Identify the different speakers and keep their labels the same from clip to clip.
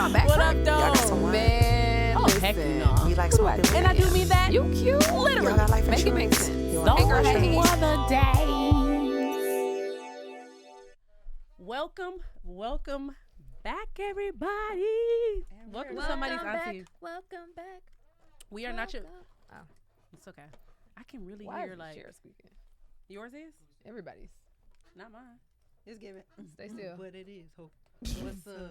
Speaker 1: y'all back?
Speaker 2: What up, though?
Speaker 1: Y'all got some wine?
Speaker 2: Man,
Speaker 3: Oh, heck no.
Speaker 1: You like smoking?
Speaker 2: And I do mean that.
Speaker 3: You cute.
Speaker 1: Y'all got life
Speaker 3: Make it
Speaker 1: insurance?
Speaker 3: make sense.
Speaker 1: You want
Speaker 2: Those
Speaker 1: life insurance?
Speaker 2: were the days. Welcome back, everybody. Welcome to somebody's auntie.
Speaker 3: Welcome back.
Speaker 2: We are not your.
Speaker 3: Oh,
Speaker 2: It's okay. I can really
Speaker 3: why
Speaker 2: hear
Speaker 3: is
Speaker 2: like
Speaker 3: chair squeaking?
Speaker 2: yours is
Speaker 3: Everybody's.
Speaker 2: not mine.
Speaker 1: Just give it.
Speaker 3: Stay still.
Speaker 1: But it is. Hope. What's up?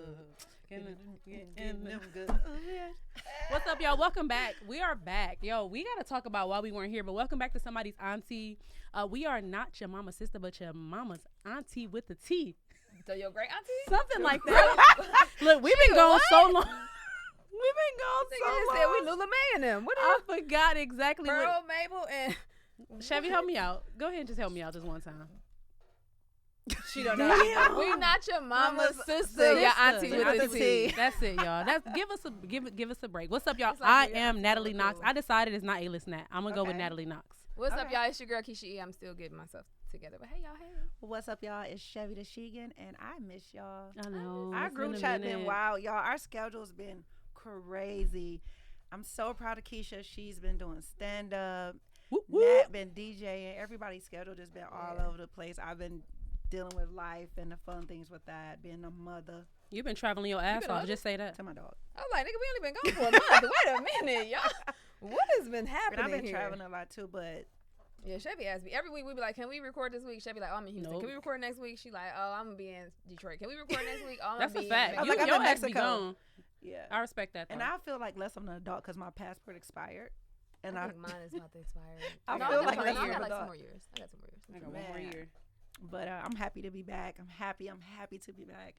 Speaker 2: What's up, y'all? Welcome back. We are back. Yo, we got to talk about why we weren't here, but welcome back to somebody's auntie. We are not your mama's sister, but your mama's auntie with the T.
Speaker 3: So your great auntie?
Speaker 2: Something like that. Look, we've been gone so long. We've been gone so long.
Speaker 3: Said we Lula May and them. What
Speaker 2: I forgot exactly
Speaker 3: Pearl,
Speaker 2: what.
Speaker 3: Mabel, and
Speaker 2: Chevy, help me out. Go ahead and just help me out just one time.
Speaker 3: she don't know.
Speaker 2: Damn.
Speaker 3: We not your mama's sister.
Speaker 2: Sister.
Speaker 3: Your auntie
Speaker 2: Your
Speaker 3: with the
Speaker 2: auntie.
Speaker 3: T.
Speaker 2: That's it, y'all. That's give us a break. What's up, y'all?
Speaker 3: It's like
Speaker 2: I
Speaker 3: your
Speaker 2: am
Speaker 3: auntie
Speaker 2: Natalie
Speaker 3: with
Speaker 2: Knox.
Speaker 3: the-
Speaker 2: I decided it's not A-list Nat. I'm gonna go with
Speaker 1: Okay.
Speaker 2: Natalie Knox.
Speaker 3: What's up,
Speaker 1: Okay.
Speaker 3: y'all? It's your girl Keysha E. I'm still getting myself together, but hey, y'all, hey.
Speaker 1: What's up, y'all? It's Chevy the Shegan, and I miss y'all.
Speaker 2: I know.
Speaker 1: Our
Speaker 2: it's
Speaker 1: group
Speaker 2: been a
Speaker 1: chat been
Speaker 2: minute.
Speaker 1: wild, y'all. Our schedule's been crazy. I'm so proud of Keysha. She's been doing stand up.
Speaker 2: Whoop, whoop.
Speaker 1: Nat been DJing. Everybody's schedule just been all over the place. I've been dealing with life and the fun things with that. Being a mother
Speaker 2: You've been traveling your ass
Speaker 3: been
Speaker 2: off.
Speaker 3: on?
Speaker 2: Just say that.
Speaker 1: to my dog.
Speaker 3: I was like, nigga, we only been gone for a month. Wait a minute, y'all. What has been
Speaker 1: And
Speaker 3: happening
Speaker 1: I've been
Speaker 3: here?
Speaker 1: traveling a lot too, but
Speaker 3: Yeah, Chevy asked me every week. We be like, "Can we record this week?" Chevy like, "Oh, I'm in Houston."
Speaker 2: Nope.
Speaker 3: Can we record next week? She like, "Oh, I'm gonna be in Detroit." Can we record next week? Oh, I'm
Speaker 2: That's
Speaker 3: gonna
Speaker 2: a
Speaker 3: be
Speaker 2: fact.
Speaker 1: I was
Speaker 2: You,
Speaker 1: like, I'm
Speaker 2: your
Speaker 1: in
Speaker 2: ass be
Speaker 1: Mexico.
Speaker 2: gone.
Speaker 1: yeah.
Speaker 2: I respect that. Though.
Speaker 1: And I feel like less of an adult because my passport expired. And
Speaker 3: I think mine is about to expire.
Speaker 1: I
Speaker 3: No,
Speaker 1: feel
Speaker 3: got
Speaker 1: like
Speaker 3: some-
Speaker 1: less
Speaker 3: I
Speaker 1: of
Speaker 3: got
Speaker 1: an
Speaker 3: like 2
Speaker 1: adult.
Speaker 3: more years. I got 2 more years.
Speaker 2: I got one more
Speaker 1: Man.
Speaker 2: year.
Speaker 1: But I'm happy to be back. I'm happy to be back.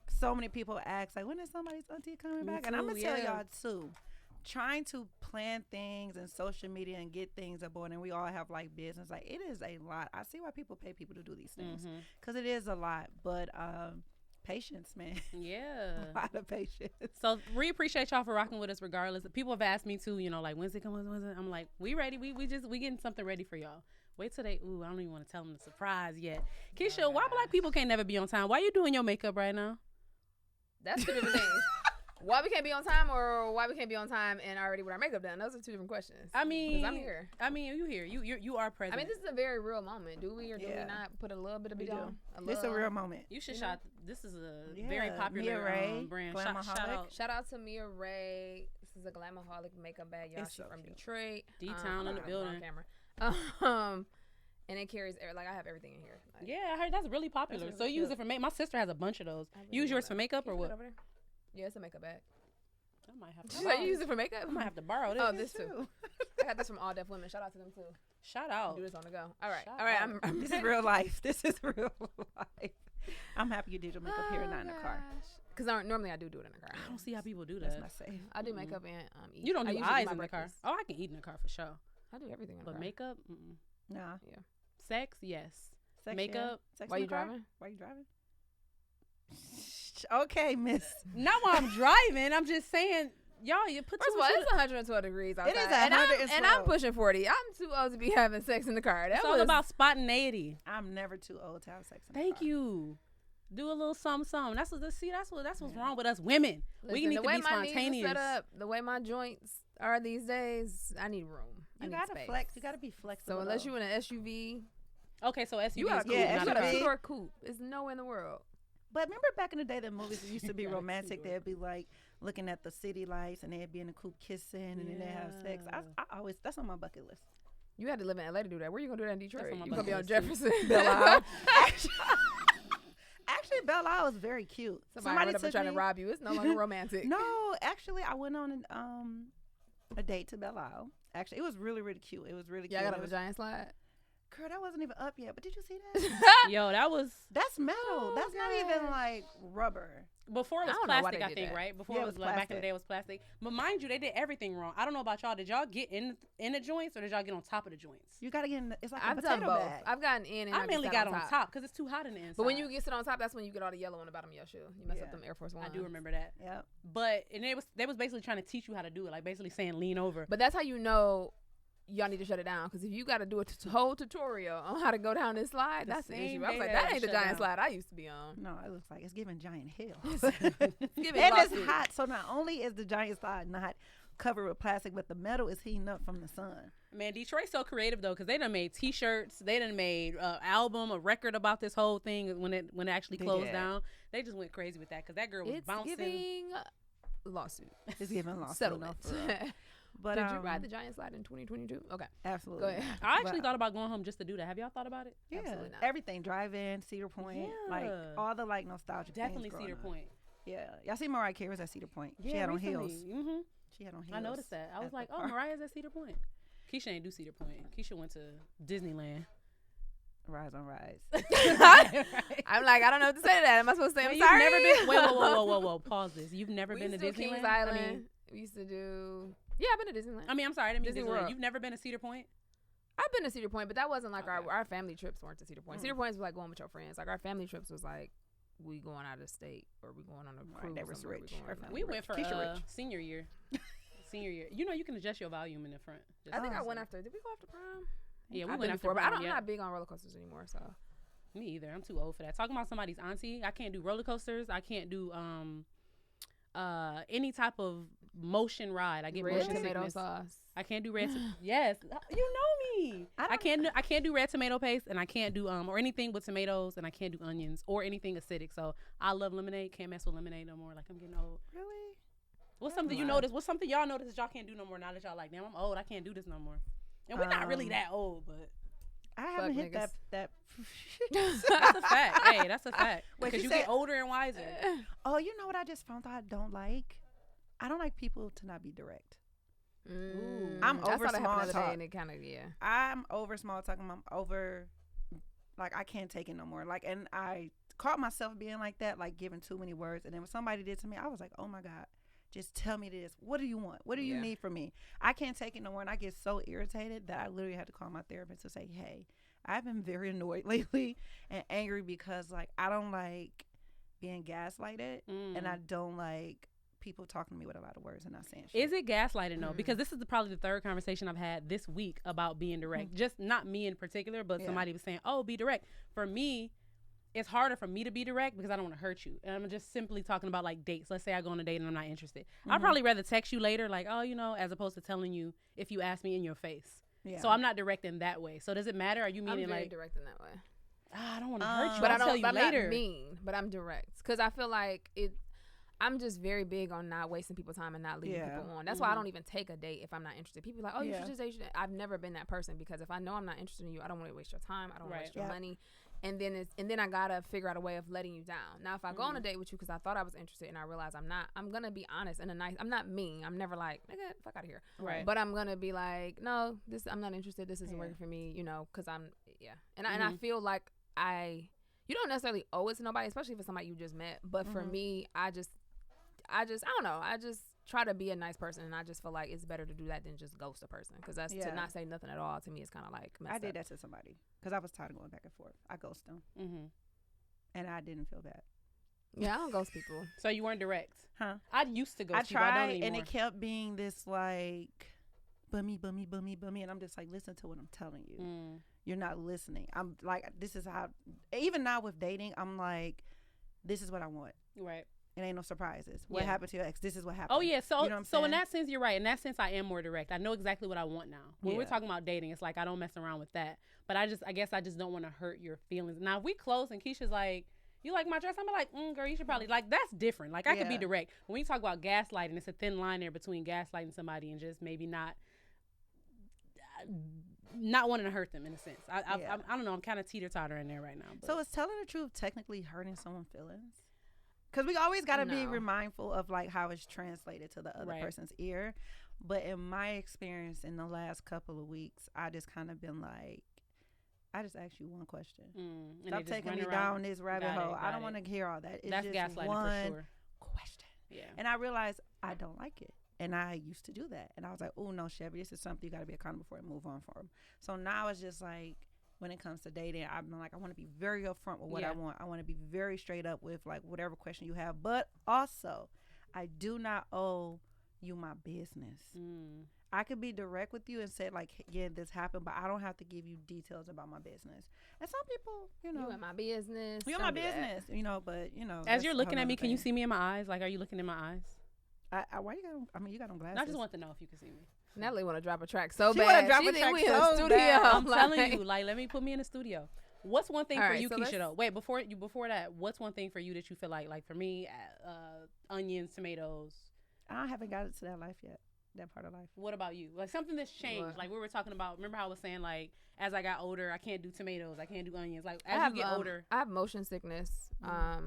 Speaker 1: So many people ask, like, when is somebody's auntie coming
Speaker 2: Me
Speaker 1: back? And I'm going
Speaker 2: too,
Speaker 1: to tell
Speaker 2: yeah.
Speaker 1: y'all, too. Trying to plan things and social media and get things aboard, and we all have, like, business. Like, it is a lot. I see why people pay people to do these things.
Speaker 2: Mhm.
Speaker 1: Because it is a lot. But patience, man.
Speaker 2: Yeah.
Speaker 1: A lot of patience.
Speaker 2: So we appreciate y'all for rocking with us regardless. People have asked me too, you know, like when's it coming? When's it? I'm like, we ready. We getting something ready for y'all. Wait till they I don't even want to tell them the surprise yet. Keysha, why black people can't never be on time? Why you doing your makeup right now?
Speaker 3: That's 2 different things. Why we can't be on time, or why we can't be on time and already with our makeup done? Those are 2 different questions.
Speaker 2: I mean,
Speaker 3: 'Cause I'm here.
Speaker 2: I mean, you here. You are present.
Speaker 3: I mean, this is a very real moment. Do we or do we
Speaker 1: Yeah.
Speaker 3: not put a little bit of
Speaker 1: We
Speaker 3: it
Speaker 1: do.
Speaker 3: on?
Speaker 1: This is a real moment.
Speaker 2: you should
Speaker 3: you know?
Speaker 2: shout. This is a
Speaker 1: Yeah,
Speaker 2: very popular
Speaker 1: Mia Ray,
Speaker 2: brand.
Speaker 1: Glamaholic.
Speaker 2: Shout out
Speaker 3: Shout out to Mia Ray. This is a Glamaholic makeup bag, y'all.
Speaker 1: It's
Speaker 3: She's
Speaker 1: so
Speaker 3: from
Speaker 1: cute.
Speaker 3: Detroit.
Speaker 2: D-Town in the
Speaker 3: on
Speaker 2: building.
Speaker 3: Camera. And it carries like I have everything in here. Like,
Speaker 2: Yeah, I heard that's really popular.
Speaker 3: That's
Speaker 2: so
Speaker 3: really
Speaker 2: you use
Speaker 3: cute.
Speaker 2: it for makeup. My sister has a bunch of those.
Speaker 3: I really
Speaker 2: You use yours
Speaker 3: wanna-
Speaker 2: for makeup or
Speaker 3: Can you put
Speaker 2: what?
Speaker 3: it over there? Yeah, it's a makeup bag.
Speaker 2: I might have
Speaker 3: Did
Speaker 2: to.
Speaker 3: you say you use it for makeup?
Speaker 2: I might have to borrow this.
Speaker 3: Oh, this too.
Speaker 1: True.
Speaker 3: I got this from All Deaf Women. Shout out to them too.
Speaker 2: Shout out.
Speaker 3: Do this on the go. All right,
Speaker 2: Shout
Speaker 3: all right.
Speaker 2: out.
Speaker 3: I'm
Speaker 1: This is real life. This is real life. I'm happy you did your makeup here and not in the car.
Speaker 3: Because normally I do it in the car.
Speaker 2: I don't see how people do
Speaker 1: That's
Speaker 2: that.
Speaker 1: not safe.
Speaker 3: I do makeup and eat.
Speaker 2: You don't
Speaker 3: I
Speaker 2: do
Speaker 3: usually
Speaker 2: eyes
Speaker 3: my
Speaker 2: in the car.
Speaker 3: breakfast.
Speaker 2: Oh, I can eat in the car for sure.
Speaker 3: I do everything in the
Speaker 2: But
Speaker 3: car.
Speaker 2: makeup,
Speaker 1: Nah.
Speaker 2: sex, yes.
Speaker 1: Sex,
Speaker 2: Makeup?
Speaker 1: Yeah. Sex
Speaker 3: Why
Speaker 1: in
Speaker 3: you
Speaker 1: the car?
Speaker 3: driving?
Speaker 1: Why you driving? Okay, miss.
Speaker 2: Not while I'm driving. I'm just saying, y'all, you put
Speaker 3: First
Speaker 2: too
Speaker 3: of all,
Speaker 2: much.
Speaker 3: it's 112 degrees outside.
Speaker 1: It is
Speaker 3: and I'm
Speaker 1: 112.
Speaker 3: pushing 40. I'm too old to be having sex in the car. That
Speaker 2: It's
Speaker 3: was
Speaker 2: all about spontaneity.
Speaker 1: I'm never too old to have sex in the
Speaker 2: Thank
Speaker 1: car.
Speaker 2: you. Do a little something. That's what's wrong with us women. We
Speaker 3: Listen,
Speaker 2: need
Speaker 3: the
Speaker 2: to
Speaker 3: way
Speaker 2: be
Speaker 3: my knees are
Speaker 2: spontaneous.
Speaker 3: set up, the way my joints are these days, I need room. I
Speaker 1: You
Speaker 3: need
Speaker 1: gotta
Speaker 3: space.
Speaker 1: flex. You gotta be flexible.
Speaker 3: So unless
Speaker 1: though.
Speaker 3: you in an SUV,
Speaker 2: Okay, so SUV
Speaker 3: you got
Speaker 2: is
Speaker 3: a
Speaker 2: cool,
Speaker 3: coupe.
Speaker 1: Yeah,
Speaker 2: not
Speaker 3: you
Speaker 2: a
Speaker 3: got a
Speaker 2: car.
Speaker 1: SUV.
Speaker 3: two-door coupe. It's nowhere in the world.
Speaker 1: But remember back in the day, the movies used to be
Speaker 2: You got a
Speaker 1: romantic.
Speaker 2: two-door.
Speaker 1: They'd be like looking at the city lights, and they'd be in the coupe kissing, and then they'd have sex. I always that's on my bucket list.
Speaker 3: You had to live in LA to do that. Where you gonna do that in Detroit?
Speaker 2: on my
Speaker 3: You gonna be on
Speaker 2: bucket list,
Speaker 3: Jefferson.
Speaker 1: Belle Isle. Actually, Belle Isle was very cute.
Speaker 3: Somebody
Speaker 1: took
Speaker 3: trying to
Speaker 1: me-
Speaker 3: rob you. It's no longer romantic.
Speaker 1: No, actually, I went on a date to Belle Isle. Actually, it was really, really cute. It was really
Speaker 3: Yeah, I
Speaker 1: cute.
Speaker 3: got
Speaker 1: It
Speaker 3: on a
Speaker 1: was-
Speaker 3: giant slide.
Speaker 1: Girl, that wasn't even up yet. But did you see that?
Speaker 2: Yo, that was
Speaker 1: That's metal.
Speaker 3: Oh,
Speaker 1: That's not even
Speaker 3: gosh.
Speaker 1: like rubber.
Speaker 2: before it
Speaker 3: I
Speaker 2: was
Speaker 3: don't know why
Speaker 2: plastic,
Speaker 3: they
Speaker 2: I
Speaker 3: did
Speaker 2: think,
Speaker 3: that.
Speaker 2: right? Before
Speaker 1: Yeah,
Speaker 2: it was like back in the
Speaker 1: plastic.
Speaker 2: day, it was plastic. But mind you, they did everything wrong. I don't know about y'all. Did y'all get in the joints or did y'all get on top of the joints?
Speaker 1: You gotta get in. It's like a
Speaker 3: I've
Speaker 1: potato
Speaker 3: done both.
Speaker 1: bag.
Speaker 3: I've gotten in and
Speaker 2: I
Speaker 3: I've
Speaker 2: mainly
Speaker 3: sat
Speaker 2: got on top because it's too hot in the inside.
Speaker 3: But when you get sit on top, that's when you get all the yellow on the bottom of your shoe. You mess
Speaker 1: Yeah.
Speaker 3: up them Air Force Ones.
Speaker 2: I do remember that.
Speaker 1: Yep.
Speaker 2: But and they was basically trying to teach you how to do it, like basically saying lean over.
Speaker 3: But that's how you know y'all need to shut it down. Because if you got to do a whole tutorial on how to go down this slide, that's the issue. I was like, that ain't the giant slide I used to be on.
Speaker 1: No, it looks like it's giving giant hell.
Speaker 3: It's giving
Speaker 1: and
Speaker 3: lawsuit.
Speaker 1: it's hot. So not only is the giant slide not covered with plastic, but the metal is heating up from the sun.
Speaker 2: Man, Detroit's so creative though, because they done made T-shirts, they done made album, a record about this whole thing when it actually closed down. They just went crazy with that because that girl was bouncing.
Speaker 3: It's giving lawsuit.
Speaker 1: It's giving lawsuit.
Speaker 3: Settlement.
Speaker 1: But
Speaker 3: did you ride the giant slide in 2022? Okay,
Speaker 1: absolutely.
Speaker 3: Go ahead.
Speaker 2: I actually thought about going home just to do that. Have y'all thought about it?
Speaker 1: Yeah,
Speaker 3: absolutely not.
Speaker 1: Everything, drive-in, Cedar Point, like all the like nostalgic.
Speaker 2: Definitely
Speaker 1: things
Speaker 2: Cedar Point.
Speaker 1: Yeah, y'all see Mariah Carey was at Cedar Point.
Speaker 2: Yeah,
Speaker 1: she had
Speaker 2: recently.
Speaker 1: on heels.
Speaker 2: Mm-hmm.
Speaker 1: She had on heels.
Speaker 2: I noticed that. I was like, oh, Mariah's at Cedar Point. Keysha ain't do Cedar Point. Keysha went to Disneyland.
Speaker 1: Rise on rise.
Speaker 3: I'm like, I don't know what to say to that. Am I supposed to say I'm sorry?
Speaker 2: You've never been. Wait, whoa. Pause this. You've never been to Disneyland?
Speaker 3: Kings Island. We used to do. Yeah, I've been to Disneyland.
Speaker 2: I mean, I'm sorry, I didn't mean
Speaker 3: Disney
Speaker 2: Disneyland.
Speaker 3: World.
Speaker 2: You've never been to Cedar Point?
Speaker 3: I've been to Cedar Point, but that wasn't like
Speaker 2: Okay.
Speaker 3: our family trips weren't to Cedar Point. Cedar Point was like going with your friends. Like our family trips was like we going out of state or we going on a cruise.
Speaker 1: They was
Speaker 3: somewhere.
Speaker 1: rich.
Speaker 2: We went for
Speaker 1: Keysha rich.
Speaker 2: senior year. Senior year. You know you can adjust your volume in the front.
Speaker 3: I think I went after. Did we go after prom?
Speaker 2: Yeah, we
Speaker 3: I've
Speaker 2: went
Speaker 3: been
Speaker 2: after
Speaker 3: before, but
Speaker 2: prom,
Speaker 3: I'm not big on roller coasters anymore. So
Speaker 2: Me either. I'm too old for that. Talking about somebody's auntie, I can't do roller coasters. I can't do any type of motion ride. I get
Speaker 3: red
Speaker 2: motion
Speaker 3: tomato
Speaker 2: sickness.
Speaker 3: sauce.
Speaker 2: I can't do red. Yes, you know me. I can't do red tomato paste, and I can't do or anything with tomatoes, and I can't do onions or anything acidic. So I love lemonade. Can't mess with lemonade no more. Like I'm getting old.
Speaker 1: Really?
Speaker 2: What's something you notice? What's something y'all notice that y'all can't do no more now that y'all like? Damn, I'm old. I can't do this no more. And we're not really that old, but
Speaker 1: I haven't hit
Speaker 3: niggas.
Speaker 1: that.
Speaker 2: that's a fact. Hey, that's a fact.
Speaker 1: Wait,
Speaker 2: Because
Speaker 1: she
Speaker 2: you
Speaker 1: said-
Speaker 2: get older and wiser.
Speaker 1: Oh, you know what I just found out I don't like? I don't like people to not be direct. I'm
Speaker 3: I
Speaker 1: over
Speaker 3: saw that happen
Speaker 1: small
Speaker 3: the other day,
Speaker 1: talk.
Speaker 3: and it kind of
Speaker 1: I'm over small talking. I'm over, like, I can't take it no more. Like, and I caught myself being like that, like giving too many words. And then when somebody did to me, I was like, oh my God, just tell me this. What do you want? What do you need from me? I can't take it no more. And I get so irritated that I literally had to call my therapist to say, hey, I've been very annoyed lately and angry because, like, I don't like being gaslighted and I don't like people talking to me with a lot of words and not saying shit.
Speaker 2: Is it gaslighting though? Because this is probably the third conversation I've had this week about being direct. Just not me in particular, but somebody was saying, oh, be direct. For me, it's harder for me to be direct because I don't want to hurt you. And I'm just simply talking about like dates. Let's say I go on a date and I'm not interested. I'd probably rather text you later like, oh, you know, as opposed to telling you if you ask me in your face. Yeah. So I'm not direct in that way. So does it matter? Are you meaning
Speaker 3: I'm very
Speaker 2: like
Speaker 3: direct in that way?
Speaker 2: I don't want to hurt you.
Speaker 3: But
Speaker 2: I'll tell you
Speaker 3: I'm
Speaker 2: later.
Speaker 3: not mean, but I'm direct because I feel like I'm just very big on not wasting people's time and not leading people on. That's why I don't even take a date if I'm not interested. People are like, oh, you should just date. I've never been that person because if I know I'm not interested in you, I don't want to waste your time. I don't want to waste your money. And then I gotta figure out a way of letting you down. Now, if I go on a date with you because I thought I was interested and I realize I'm not, I'm gonna be honest and I'm not mean. I'm never like, nigga, fuck out of here.
Speaker 2: Right.
Speaker 3: But I'm gonna be like, no, I'm not interested. This isn't working for me. You know, because and I feel like you don't necessarily owe it to nobody, especially if it's somebody you just met. But for me, I don't know. I just try to be a nice person, and I just feel like it's better to do that than just ghost a person. Because that's to not say nothing at all to me is kind of like messed
Speaker 1: I did
Speaker 3: up.
Speaker 1: that to somebody because I was tired of going back and forth. I ghosted them, and I didn't feel bad.
Speaker 3: Yeah, I don't ghost people.
Speaker 2: So you weren't direct,
Speaker 1: huh?
Speaker 2: I used to ghost
Speaker 1: I
Speaker 2: people. I don't
Speaker 1: tried,
Speaker 2: anymore.
Speaker 1: and it kept being this like bummy, and I'm just like, listen to what I'm telling you. You're not listening. I'm like, this is how. Even now with dating, I'm like, this is what I want.
Speaker 2: Right.
Speaker 1: It ain't no surprises. What happened to your ex? This is what happened.
Speaker 2: Oh yeah, so
Speaker 1: you know
Speaker 2: so in that sense, you're right. In that sense, I am more direct. I know exactly what I want now. When we're talking about dating, it's like I don't mess around with that. But I guess I just don't want to hurt your feelings. Now, if we close and Keisha's like, you like my dress? I'm like, girl, you should probably like. That's different. Like I could be direct. When we talk about gaslighting, it's a thin line there between gaslighting somebody and just maybe not wanting to hurt them in a sense. I don't know. I'm kind of teeter-totter in there right now. But.
Speaker 1: So is telling the truth technically hurting someone's feelings? Because we always got to be mindful of like how it's translated to the other person's ear. But in my experience in the last couple of weeks, I just kind of been like, I just asked you one question. Stop taking me down this rabbit hole. I don't want to hear all that. It's
Speaker 2: That's
Speaker 1: just
Speaker 2: gaslighting
Speaker 1: one
Speaker 2: for sure.
Speaker 1: question. Yeah. And I realized I don't like it. And I used to do that. And I was like, oh, no, Chevy, this is something you got to be accountable for and move on from. So now it's just like, when it comes to dating, I've been like, I want to be very upfront with what I want. I want to be very straight up with like whatever question you have. But also, I do not owe you my business. I could be direct with you and say like, yeah, this happened, but I don't have to give you details about my business. And some people, you know,
Speaker 3: you in my business.
Speaker 1: You in my business, you know, but you know.
Speaker 2: As you're looking at me, can you see me in my eyes? Like, are you looking in my eyes?
Speaker 1: Why you got? I mean, you got on glasses.
Speaker 2: I just want to know if you can see me.
Speaker 3: Natalie want to drop a track so
Speaker 1: She
Speaker 3: bad.
Speaker 1: wanna drop
Speaker 3: she
Speaker 1: a
Speaker 3: think
Speaker 1: track
Speaker 3: we in
Speaker 1: so
Speaker 3: the studio.
Speaker 1: bad.
Speaker 2: I'm telling you, like, let me put me in the studio. What's one thing for you, Keysha, though? Wait, before that, what's one thing for you that you feel like for me, onions, tomatoes?
Speaker 1: I haven't got to that life yet. That part of life.
Speaker 2: What about you? Like something that's changed.
Speaker 3: What?
Speaker 2: Like we were talking about. Remember how I was saying like as I got older, I can't do tomatoes, I can't do onions. Like as you get older,
Speaker 3: I have motion sickness. I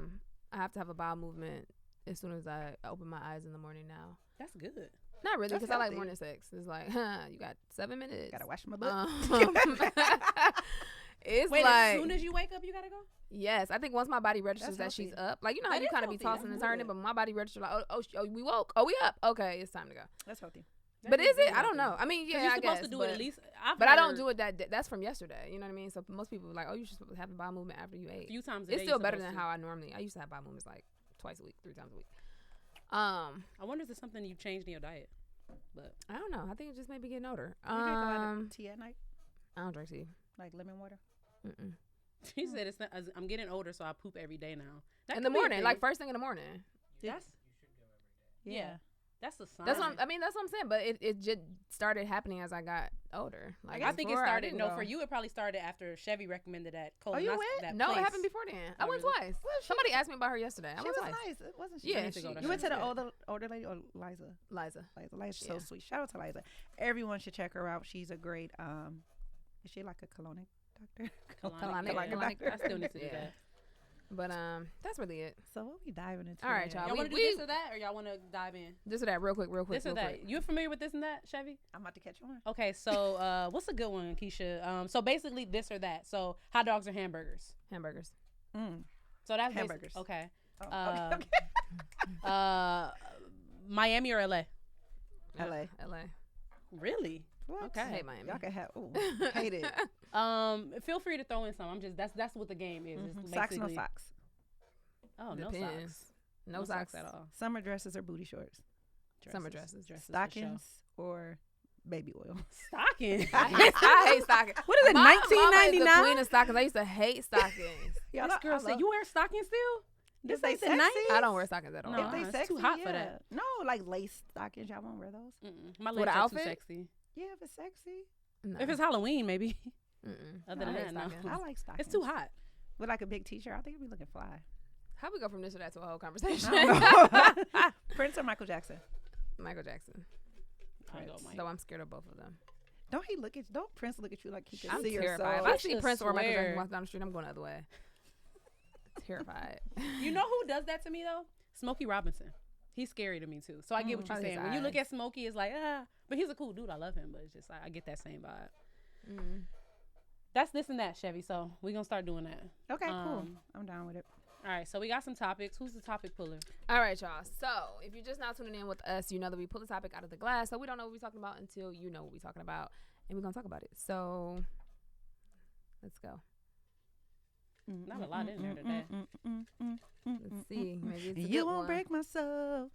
Speaker 3: have to have a bowel movement as soon as I open my eyes in the morning now.
Speaker 2: That's good.
Speaker 3: Not really, because I like
Speaker 1: healthy.
Speaker 3: morning sex. It's like, you got 7 minutes.
Speaker 1: Gotta wash my butt.
Speaker 3: It's
Speaker 2: Wait,
Speaker 3: like,
Speaker 2: as soon as you wake up, you gotta go.
Speaker 3: yes, I think once my body registers that she's up, like, you know how
Speaker 2: That
Speaker 3: you
Speaker 2: is
Speaker 3: kind of be
Speaker 2: healthy.
Speaker 3: tossing
Speaker 2: I
Speaker 3: and
Speaker 2: know
Speaker 3: turning,
Speaker 2: that.
Speaker 3: but my body registers like, oh, we woke, oh, we up, okay, it's time to go.
Speaker 1: That's healthy.
Speaker 3: But is
Speaker 2: really
Speaker 3: it? I don't
Speaker 2: healthy.
Speaker 3: know. I mean,
Speaker 2: 'Cause
Speaker 3: yeah,
Speaker 2: you're
Speaker 3: I
Speaker 2: supposed
Speaker 3: guess,
Speaker 2: to do
Speaker 3: but,
Speaker 2: it at least.
Speaker 3: but I don't do it that's from yesterday. You know what I mean? So most people are like, oh, you should have a bowel movement after you
Speaker 2: a
Speaker 3: ate.
Speaker 2: few times a day.
Speaker 3: It's still
Speaker 2: you're
Speaker 3: better
Speaker 2: supposed
Speaker 3: than
Speaker 2: to.
Speaker 3: how I used to have bowel movements like twice a week, 3 times a week.
Speaker 2: I wonder if there's something you've changed in your diet. But
Speaker 3: I don't know. I think it just may be getting older.
Speaker 1: You drink a lot of tea at night,
Speaker 3: I don't drink tea.
Speaker 1: like lemon water.
Speaker 3: Mm-mm.
Speaker 2: she said it's not. I'm getting older, so I poop every day now. That
Speaker 3: In
Speaker 2: could
Speaker 3: the
Speaker 2: be a
Speaker 3: morning,
Speaker 2: thing.
Speaker 3: like first thing in the morning.
Speaker 2: That's yeah. That's a sign.
Speaker 3: That's what I mean. That's what I'm saying. But it just started happening as I got older. Like
Speaker 2: I think it
Speaker 3: before,
Speaker 2: started.
Speaker 3: didn't
Speaker 2: No,
Speaker 3: go.
Speaker 2: for you, it probably started after Chevy recommended that.
Speaker 1: you went?
Speaker 2: That
Speaker 3: No,
Speaker 2: place.
Speaker 3: it happened before then. I went
Speaker 2: really?
Speaker 3: twice. Somebody asked me about her yesterday. I
Speaker 1: She
Speaker 3: went
Speaker 1: was
Speaker 3: twice.
Speaker 1: nice, wasn't she?
Speaker 3: Yeah,
Speaker 2: need to go to
Speaker 1: You went to
Speaker 2: her.
Speaker 1: the older lady or Liza?
Speaker 3: Liza.
Speaker 1: Liza's so
Speaker 3: Yeah.
Speaker 1: sweet. Shout out to Liza. Everyone should check her out. She's a great. Is she like a colonic doctor?
Speaker 3: Colonic
Speaker 1: doctor.
Speaker 2: I still need to do
Speaker 3: Yeah.
Speaker 2: that.
Speaker 3: But that's really it.
Speaker 1: So what we diving into?
Speaker 3: All right,
Speaker 1: today?
Speaker 3: y'all.
Speaker 2: Y'all want to do this or that, or y'all want to dive in?
Speaker 3: This or that, real quick.
Speaker 2: This or
Speaker 3: real
Speaker 2: that.
Speaker 3: quick.
Speaker 2: You familiar with this and that, Chevy?
Speaker 1: I'm about to catch on.
Speaker 2: Okay, so what's a good one, Keysha? So basically, this or that. So hot dogs or hamburgers.
Speaker 3: Hamburgers.
Speaker 2: So that's
Speaker 1: Hamburgers.
Speaker 2: Okay.
Speaker 1: Oh, okay.
Speaker 2: Miami or LA?
Speaker 1: LA.
Speaker 3: LA.
Speaker 2: Really?
Speaker 1: What?
Speaker 2: Okay.
Speaker 3: I hate Miami.
Speaker 1: Y'all can have. Ooh, hate it.
Speaker 2: Feel free to throw in some. I'm just that's what the game is. It's
Speaker 1: Socks, no
Speaker 2: basically-
Speaker 1: socks.
Speaker 2: Oh, no
Speaker 3: Depends.
Speaker 2: socks.
Speaker 3: No socks
Speaker 2: at all.
Speaker 1: Summer dresses or booty shorts.
Speaker 3: Summer dresses.
Speaker 2: for show.
Speaker 1: Stockings or baby oil.
Speaker 2: Stockings.
Speaker 3: I hate stockings.
Speaker 2: What is it?
Speaker 3: My mama is the
Speaker 2: $19.99.
Speaker 3: queen of stockings. I used to hate stockings.
Speaker 1: Y'all
Speaker 2: This
Speaker 1: know-
Speaker 2: girl
Speaker 1: I
Speaker 2: said,
Speaker 1: love-
Speaker 2: "You wear stockings still?"
Speaker 1: If
Speaker 2: This
Speaker 1: they
Speaker 2: ain't the
Speaker 1: sexy,
Speaker 2: 90s?
Speaker 3: I don't wear stockings at all.
Speaker 2: No.
Speaker 1: If they
Speaker 2: it's
Speaker 1: sexy,
Speaker 2: too hot for
Speaker 1: yeah.
Speaker 2: that.
Speaker 1: No, like lace stockings. Y'all won't wear those.
Speaker 2: My
Speaker 3: With
Speaker 2: legs
Speaker 3: an
Speaker 2: are too
Speaker 3: outfit?
Speaker 2: sexy.
Speaker 1: Yeah, if it's sexy.
Speaker 3: No.
Speaker 2: If it's Halloween, maybe.
Speaker 3: Mm-mm.
Speaker 2: Other
Speaker 3: No, I
Speaker 2: than
Speaker 3: hate
Speaker 2: that, no.
Speaker 3: stockings.
Speaker 1: I like stockings.
Speaker 2: It's too hot.
Speaker 1: With like a big t-shirt, I think it'd be looking fly.
Speaker 3: How we go from this or that to a whole conversation?
Speaker 1: I don't know. Prince or Michael Jackson?
Speaker 3: Michael Jackson.
Speaker 2: I'll go,
Speaker 1: Prince.
Speaker 2: Mike.
Speaker 3: Though I'm scared of both of them.
Speaker 1: Don't Prince look at you like he can
Speaker 3: I'm
Speaker 1: see your
Speaker 3: terrified.
Speaker 1: soul?
Speaker 3: If I
Speaker 2: You
Speaker 3: see
Speaker 2: should
Speaker 3: Prince or Michael
Speaker 2: swear.
Speaker 3: Jackson walk down the street, I'm going the other way. Terrified.
Speaker 2: You know who does that to me though? Smokey Robinson. He's scary to me too. So I get what you're
Speaker 3: His
Speaker 2: saying. When you look
Speaker 3: eyes.
Speaker 2: at Smokey, it's like but he's a cool dude. I love him, but it's just like I get that same vibe.
Speaker 3: Mm.
Speaker 2: That's this and that, Chevy. So we're gonna start doing that.
Speaker 1: Okay, cool.
Speaker 2: Um,
Speaker 1: I'm down with it.
Speaker 2: All right. So we got some topics. Who's the topic puller?
Speaker 3: All right, y'all. So if you're just now tuning in with us, you know that we pull the topic out of the glass. So we don't know what we're talking about until you know what we're talking about. And we're going to talk about it. So let's go.
Speaker 2: Not a lot in there today.
Speaker 3: Let's see. Maybe it's a
Speaker 1: You
Speaker 3: good
Speaker 1: won't
Speaker 3: one.
Speaker 1: break my soul.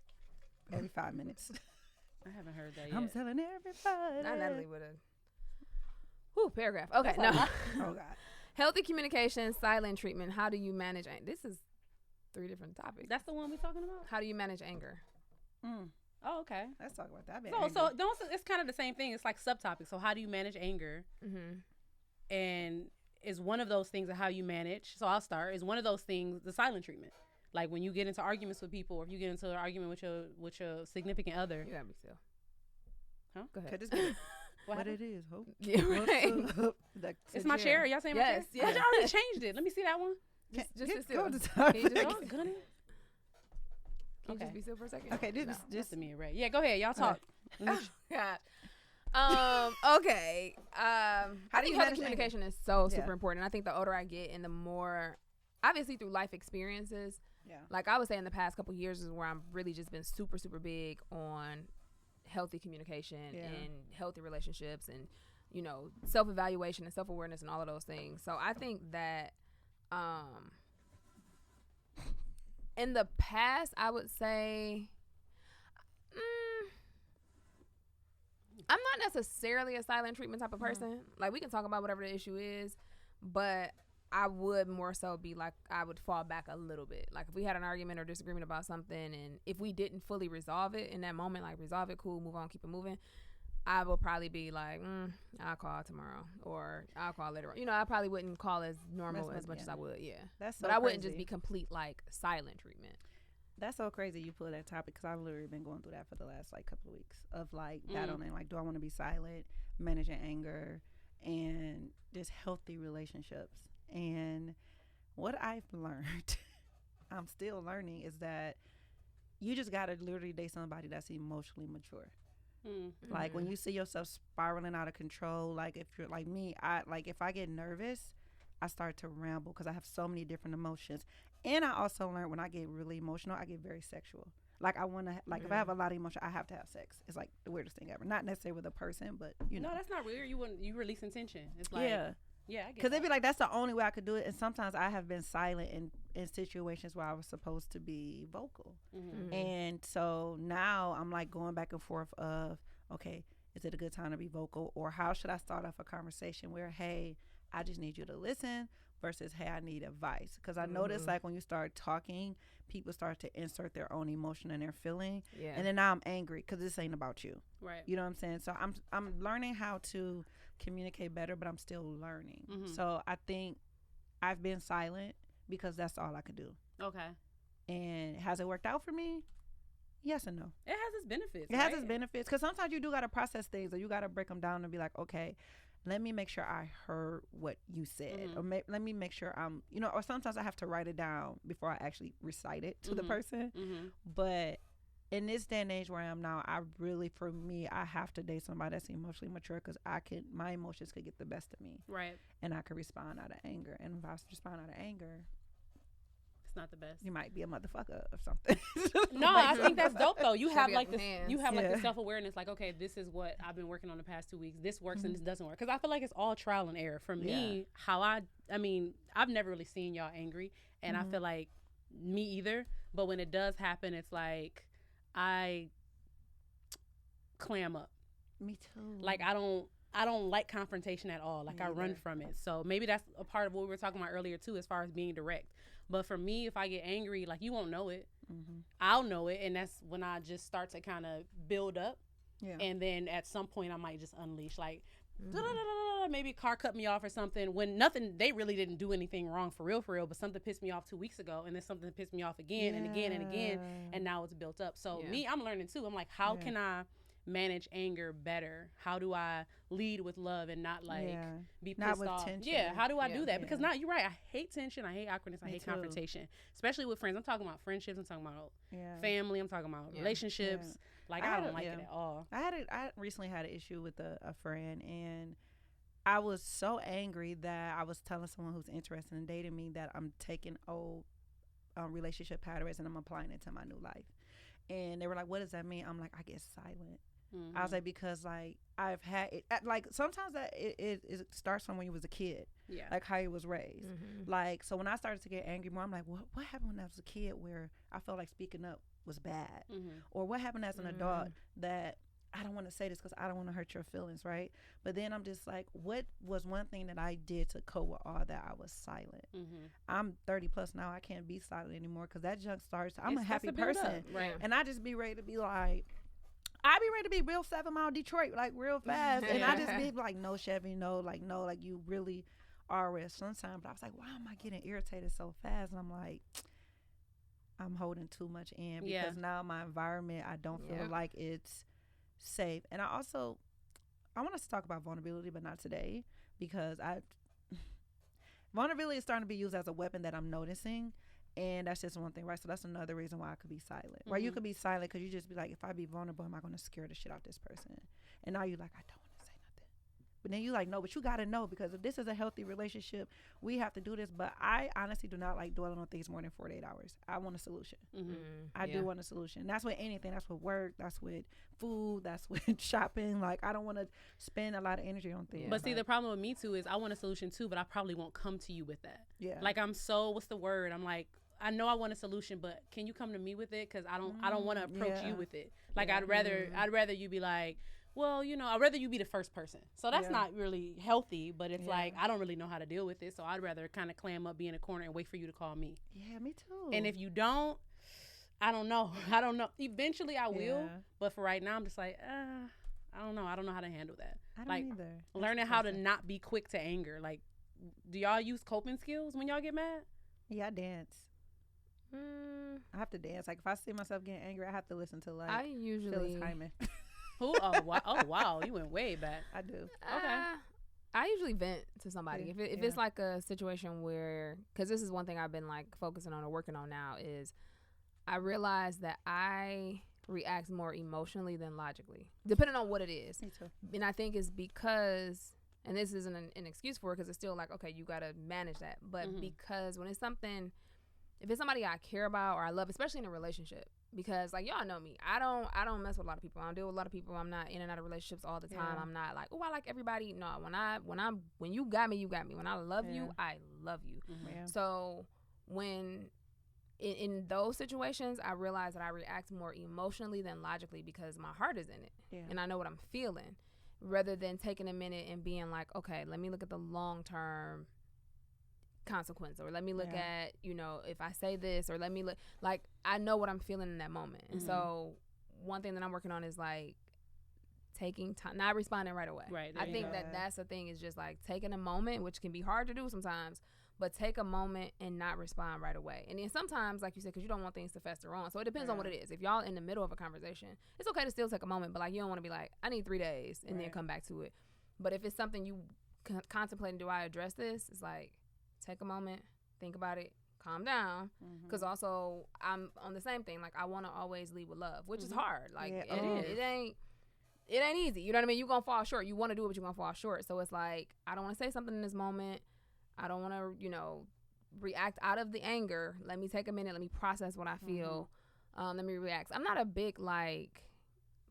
Speaker 1: Every 5 minutes.
Speaker 2: I haven't heard that
Speaker 1: I'm
Speaker 2: yet.
Speaker 1: telling everybody.
Speaker 3: Not Natalie with a paragraph. Okay, no.
Speaker 1: Oh, God.
Speaker 3: Healthy communication, silent treatment. How do you manage this is 3 different topics.
Speaker 2: That's the one we talking about.
Speaker 3: How do you manage anger?
Speaker 2: Oh, okay.
Speaker 1: Let's talk about that. I've been
Speaker 2: So
Speaker 1: angry.
Speaker 2: don't. It's kind of the same thing. It's like subtopics. So how do you manage anger?
Speaker 3: Mm-hmm.
Speaker 2: And is one of those things of how you manage. So I'll start. Is one of those things the silent treatment? Like when you get into arguments with people, or if you get into an argument with your significant other.
Speaker 3: You got me still.
Speaker 2: Huh?
Speaker 3: Go ahead.
Speaker 1: Could this be
Speaker 2: What
Speaker 1: what
Speaker 2: happened?
Speaker 1: it is? Hope.
Speaker 3: Yeah, right.
Speaker 1: What's up?
Speaker 2: It's my chair. Y'all saying
Speaker 3: Yes,
Speaker 2: my chair?
Speaker 3: yes.
Speaker 2: I already changed it. Let me see that one.
Speaker 3: Just sit
Speaker 1: Get,
Speaker 3: still.
Speaker 1: go to the
Speaker 3: Can you just
Speaker 1: topic.
Speaker 3: go?
Speaker 2: Gunny.
Speaker 3: Can you
Speaker 2: Okay.
Speaker 3: just be still for a second?
Speaker 1: Okay, this
Speaker 3: No.
Speaker 1: is
Speaker 2: Just
Speaker 1: just
Speaker 2: to me and Ray. Yeah, go ahead. Y'all talk. Let me-
Speaker 3: God. Okay. I
Speaker 1: do
Speaker 3: think
Speaker 1: you
Speaker 3: healthy
Speaker 1: manage
Speaker 3: communication is so
Speaker 1: Yeah.
Speaker 3: super important. I think the older I get and the more, obviously through life experiences,
Speaker 1: yeah.
Speaker 3: like I would say in the past couple years is where I'm really just been super, super big on healthy communication
Speaker 1: Yeah.
Speaker 3: and healthy relationships and, you know, self-evaluation and self-awareness and all of those things. So I think that in the past, I would say I'm not necessarily a silent treatment type of person. Like, we can talk about whatever the issue is, but I would more so be like, I would fall back a little bit. Like, if we had an argument or disagreement about something, and if we didn't fully resolve it in that moment, like, resolve it, cool, move on, keep it moving, I will probably be like, I'll call tomorrow, or I'll call later on. You know, I probably wouldn't call as normal as much as I would,
Speaker 1: That's so
Speaker 3: but I wouldn't
Speaker 1: crazy.
Speaker 3: just be complete, like, silent treatment.
Speaker 1: That's so crazy you pull that topic, because I've literally been going through that for the last like couple of weeks of like battling, like, do I want to be silent, managing anger, and just healthy relationships. And what I've learned, I'm still learning, is that you just gotta literally date somebody that's emotionally mature. Like, when you see yourself spiraling out of control, like, if you're like me, if I get nervous, I start to ramble because I have so many different emotions. And I also learned when I get really emotional, I get very sexual. Like, I want to, like, if I have a lot of emotion, I have to have sex. It's like the weirdest thing ever. Not necessarily with a person, but, you know.
Speaker 2: No, that's not weird. You releasing tension. It's like, yeah, I get
Speaker 1: because they'd be like, that's the only way I could do it. And sometimes I have been silent in situations where I was supposed to be vocal. And so now I'm like going back and forth of, okay, is it a good time to be vocal? Or how should I start off a conversation where, hey, I just need you to listen, versus, hey, I need advice. Because I notice, like, when you start talking, people start to insert their own emotion and their feeling. And then now I'm angry because this ain't about you.
Speaker 2: Right.
Speaker 1: You know what I'm saying? So I'm learning how to communicate better, but I'm still learning. So I think I've been silent because that's all I could do.
Speaker 2: Okay.
Speaker 1: And has it worked out for me? Yes and no.
Speaker 2: It has its benefits.
Speaker 1: It has its benefits, because sometimes you do got to process things, or you got to break them down and be like, okay, let me make sure I heard what you said, or let me make sure I'm, you know, or sometimes I have to write it down before I actually recite it to the person. But in this day and age where I am now, I really, for me, I have to date somebody that's emotionally mature, because my emotions could get the best of me.
Speaker 2: Right.
Speaker 1: And I could respond out of anger. And if I respond out of anger,
Speaker 2: it's not the best.
Speaker 1: You might be a motherfucker or something.
Speaker 2: No, I think that's dope though. You have like this,
Speaker 3: hands.
Speaker 2: you have like the self-awareness, like, okay, this is what I've been working on the past 2 weeks. This works and this doesn't work. Because I feel like it's all trial and error. For me, I mean, I've never really seen y'all angry, and I feel like me either. But when it does happen, it's like I clam up.
Speaker 1: Me too.
Speaker 2: Like, I don't like confrontation at all. Like, I run from it. So maybe that's a part of what we were talking about earlier too, as far as being direct. But for me, if I get angry, like, you won't know it. I'll know it, and that's when I just start to kind of build up. And then at some point, I might just unleash, like, maybe a car cut me off or something, when they really didn't do anything wrong for real, but something pissed me off 2 weeks ago, and then something pissed me off again and again and again, and now it's built up. So me, I'm learning too. I'm like, how can I manage anger better? How do I lead with love and not like be pissed off?
Speaker 1: Tension.
Speaker 2: Yeah, how do I do that? Because now you're right, I hate tension, I hate awkwardness, I hate confrontation, especially with friends. I'm talking about friendships, I'm talking about family, I'm talking about relationships. Like, I don't like it at all.
Speaker 1: I recently had an issue with a friend, and I was so angry that I was telling someone who's interested in dating me that I'm taking old relationship patterns and I'm applying it to my new life. And they were like, what does that mean? I'm like, I get silent. I was like, because like I've had it, like sometimes that it starts from when you was a kid, like how you was raised. Like, so when I started to get angry more, I'm like, what happened when I was a kid where I felt like speaking up was bad, or what happened as an adult that I don't want to say this because I don't want to hurt your feelings, right? But then I'm just like, what was one thing that I did to cope with all that? I was silent. I'm 30 plus now. I can't be silent anymore because that junk starts. I'm a happy person,
Speaker 2: right?
Speaker 1: And I just be ready to be like, I be ready to be real 7 Mile Detroit, like real fast. And I just be like, no, Chevy, no, like you really are a sunshine. But I was like, why am I getting irritated so fast? And I'm like, I'm holding too much in because now my environment, I don't feel like it's safe. And I want us to talk about vulnerability, but not today, because vulnerability is starting to be used as a weapon that I'm noticing. And that's just one thing, right? So that's another reason why I could be silent. Right? You could be silent because you just be like, if I be vulnerable, am I going to scare the shit out this person? And now you're like, I don't want to say nothing. But then you're like, no, but you got to know, because if this is a healthy relationship, we have to do this. But I honestly do not like dwelling on things more than 48 hours. I want a solution. I do want a solution. That's with anything. That's with work. That's with food. That's with shopping. Like, I don't want to spend a lot of energy on things.
Speaker 2: But see, the problem with me too is I want a solution too, but I probably won't come to you with that.
Speaker 1: Yeah.
Speaker 2: Like, I'm so, what's the word? I'm like, I know I want a solution, but can you come to me with it? Because I don't want to approach you with it. Like, I'd rather you be like, well, you know, I'd rather you be the first person. So that's not really healthy, but it's like, I don't really know how to deal with it. So I'd rather kind of clam up, be in a corner and wait for you to call me.
Speaker 1: Yeah, me too.
Speaker 2: And if you don't, I don't know. Eventually I will. But for right now, I'm just like, I don't know. I don't know how to handle that.
Speaker 1: I don't either.
Speaker 2: Learning how to not be quick to anger. Like, do y'all use coping skills when y'all get mad?
Speaker 1: Yeah, I dance. I have to dance. Like, if I see myself getting angry, I have to listen to, like,
Speaker 3: I usually
Speaker 1: Phyllis Hyman.
Speaker 2: Who? Oh, wow. You went way back.
Speaker 1: I do.
Speaker 2: Okay.
Speaker 3: I usually vent to somebody. If it's like a situation where, because this is one thing I've been, like, focusing on or working on now, is I realize that I react more emotionally than logically, depending on what it is.
Speaker 1: Me too.
Speaker 3: And I think it's because, and this isn't an excuse for it, because it's still like, okay, you got to manage that. But because when it's something, if it's somebody I care about or I love, especially in a relationship, because like y'all know me, I don't mess with a lot of people. I don't deal with a lot of people. I'm not in and out of relationships all the time. I'm not like, oh, I like everybody. No, when you got me, you got me. When I love you, I love you. So when in those situations, I realize that I react more emotionally than logically because my heart is in it and I know what I'm feeling, rather than taking a minute and being like, okay, let me look at the long term consequence, or let me look at, you know, if I say this, or let me look, like, I know what I'm feeling in that moment. And so one thing that I'm working on is like taking time, not responding right away.
Speaker 2: Right.
Speaker 3: I think that's the thing, is just like taking a moment, which can be hard to do sometimes, but take a moment and not respond right away. And then sometimes, like you said, because you don't want things to fester on. So it depends on what it is. If y'all in the middle of a conversation, it's okay to still take a moment, but like you don't want to be like, I need 3 days and then come back to it. But if it's something you contemplating, do I address this? It's like, take a moment, think about it, calm down. Because also I'm on the same thing. Like, I want to always lead with love, which is hard. Like it ain't easy. You know what I mean? You're gonna fall short. You want to do it, but you're gonna fall short. So it's like, I don't want to say something in this moment. I don't want to, you know, react out of the anger. Let me take a minute. Let me process what I feel. Let me react. I'm not a big, like,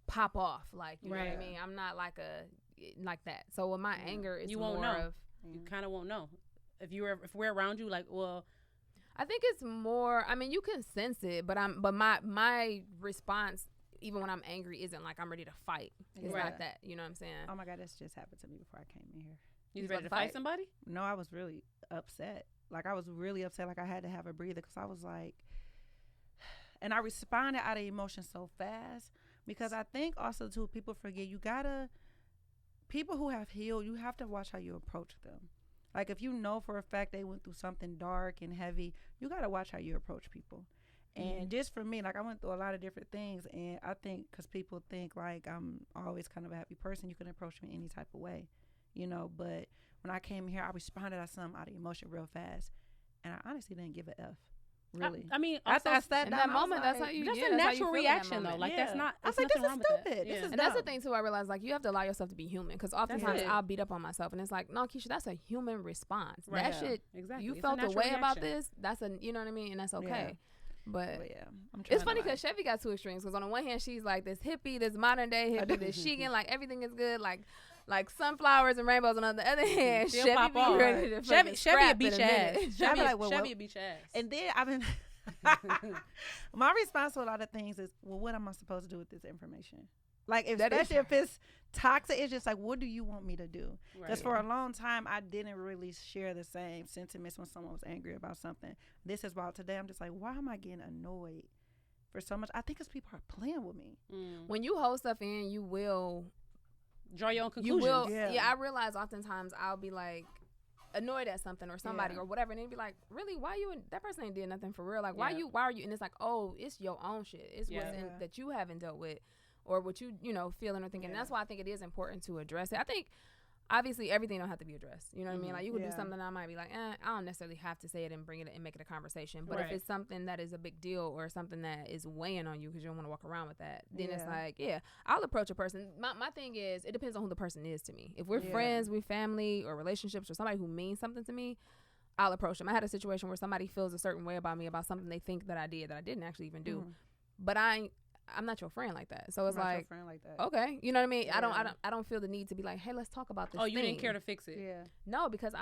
Speaker 3: pop off. Like, you know what I mean? I'm not like that. So with my anger, it's
Speaker 2: you won't
Speaker 3: more
Speaker 2: know.
Speaker 3: of,
Speaker 2: You kind of won't know if we're around you. Like, well,
Speaker 3: I think it's more, I mean, you can sense it, but my response, even when I'm angry, isn't like I'm ready to fight. It's not that. You know what I'm saying?
Speaker 1: Oh my God, this just happened to me before I came in here.
Speaker 2: You ready to fight somebody?
Speaker 1: No, I was really upset. Like, I was really upset. Like, I had to have a breather because I was like, and I responded out of emotion so fast, because I think also too, people forget, people who have healed, you have to watch how you approach them. Like, if you know for a fact they went through something dark and heavy, you got to watch how you approach people. And just for me, like, I went through a lot of different things, and I think because people think like I'm always kind of a happy person, you can approach me any type of way. You know, but when I came here, I responded to something out of emotion real fast, and I honestly didn't give a F. Really,
Speaker 2: I mean,
Speaker 1: I sat down,
Speaker 3: in that moment,
Speaker 1: like,
Speaker 3: that's how you.
Speaker 2: That's
Speaker 3: a
Speaker 2: natural reaction, though. Like, that's not.
Speaker 1: I was like, this is stupid. This is
Speaker 3: and that's the thing too. I realized, like, you have to allow yourself to be human, because oftentimes I'll beat up on myself, and it's like, no, Keysha, that's a human response.
Speaker 2: Right.
Speaker 3: That shit,
Speaker 2: exactly.
Speaker 3: you
Speaker 2: It's
Speaker 3: felt a way
Speaker 2: reaction
Speaker 3: about this. That's you know what I mean, and that's okay. But
Speaker 1: I'm
Speaker 3: it's funny because Chevy got two extremes. Because on the one hand, she's like this hippie, this modern day hippie, this Shegan, like everything is good, like sunflowers and rainbows. And on the other hand,
Speaker 2: she'll
Speaker 3: Chevy
Speaker 2: pop
Speaker 3: be
Speaker 2: off.
Speaker 3: ready to
Speaker 2: Chevy a beach ass.
Speaker 1: Chevy
Speaker 2: a beach ass.
Speaker 1: And then I've been my response to a lot of things is, well, what am I supposed to do with this information? Like, especially if it's toxic, it's just like, what do you want me to do? Because for a long time, I didn't really share the same sentiments when someone was angry about something. This is why today I'm just like, why am I getting annoyed for so much? I think it's people are playing with me.
Speaker 3: When you hold stuff in, you will
Speaker 2: draw your own conclusions.
Speaker 3: You will. Yeah, I realize oftentimes I'll be like annoyed at something or somebody or whatever, and they'd be like, really, why you, that person ain't did nothing for real, like why are you, and it's like, oh, it's your own shit, it's what's in, that you haven't dealt with, or what you know, feeling or thinking. And that's why I think it is important to address it. I think obviously everything don't have to be addressed, you know what I mean? Like, you could do something that I might be like, I don't necessarily have to say it and bring it and make it a conversation, but if it's something that is a big deal or something that is weighing on you because you don't want to walk around with that, then it's like, I'll approach a person. My thing is, it depends on who the person is to me. If we're friends, we're family, or relationships, or somebody who means something to me, I'll approach them. I had a situation where somebody feels a certain way about me, about something they think that I did that I didn't actually even do, but I'm not your friend like that. So it's like, okay, you know what I mean? I don't feel the need to be like, hey, let's talk about this.
Speaker 2: Oh, you didn't care to fix it?
Speaker 3: No, because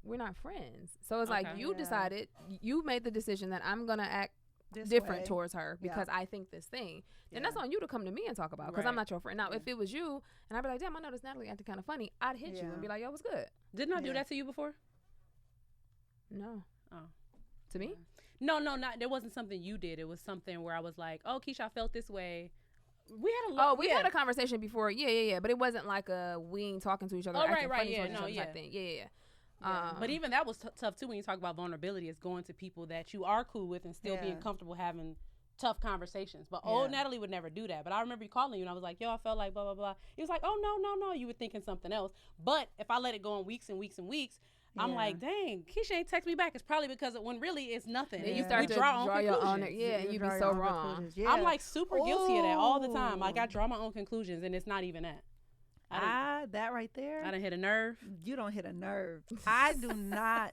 Speaker 3: we're not friends. So it's like, you decided, you made the decision that I'm gonna act different towards her because I think this thing, then that's on you to come to me and talk about because I'm not your friend. Now, if it was you and I'd be like, damn, I noticed Natalie acting kind of funny, I'd hit you and be like, yo, what's good?
Speaker 2: Didn't I do that to you before?
Speaker 3: No.
Speaker 2: Oh.
Speaker 3: To me?
Speaker 2: No, not. There wasn't something you did. It was something where I was like, oh, Keysha, I felt this way. We had a conversation before. Yeah. But it wasn't like we ain't talking to each other. Oh, right. Yeah,
Speaker 3: type thing. Yeah.
Speaker 2: But even that was tough too when you talk about vulnerability. Is going to people that you are cool with and still being comfortable having tough conversations. But Natalie would never do that. But I remember you calling you and I was like, yo, I felt like blah blah blah. He was like, oh no. You were thinking something else. But if I let it go on weeks and weeks and weeks, I'm like, dang, Keysha ain't text me back. It's probably because when really it's nothing.
Speaker 3: And you start to draw your own. And you be so wrong.
Speaker 2: Yeah. I'm like super guilty of that all the time. Like I draw my own conclusions and it's not even that.
Speaker 1: That right there.
Speaker 2: I done hit a nerve.
Speaker 1: You don't hit a nerve. I do not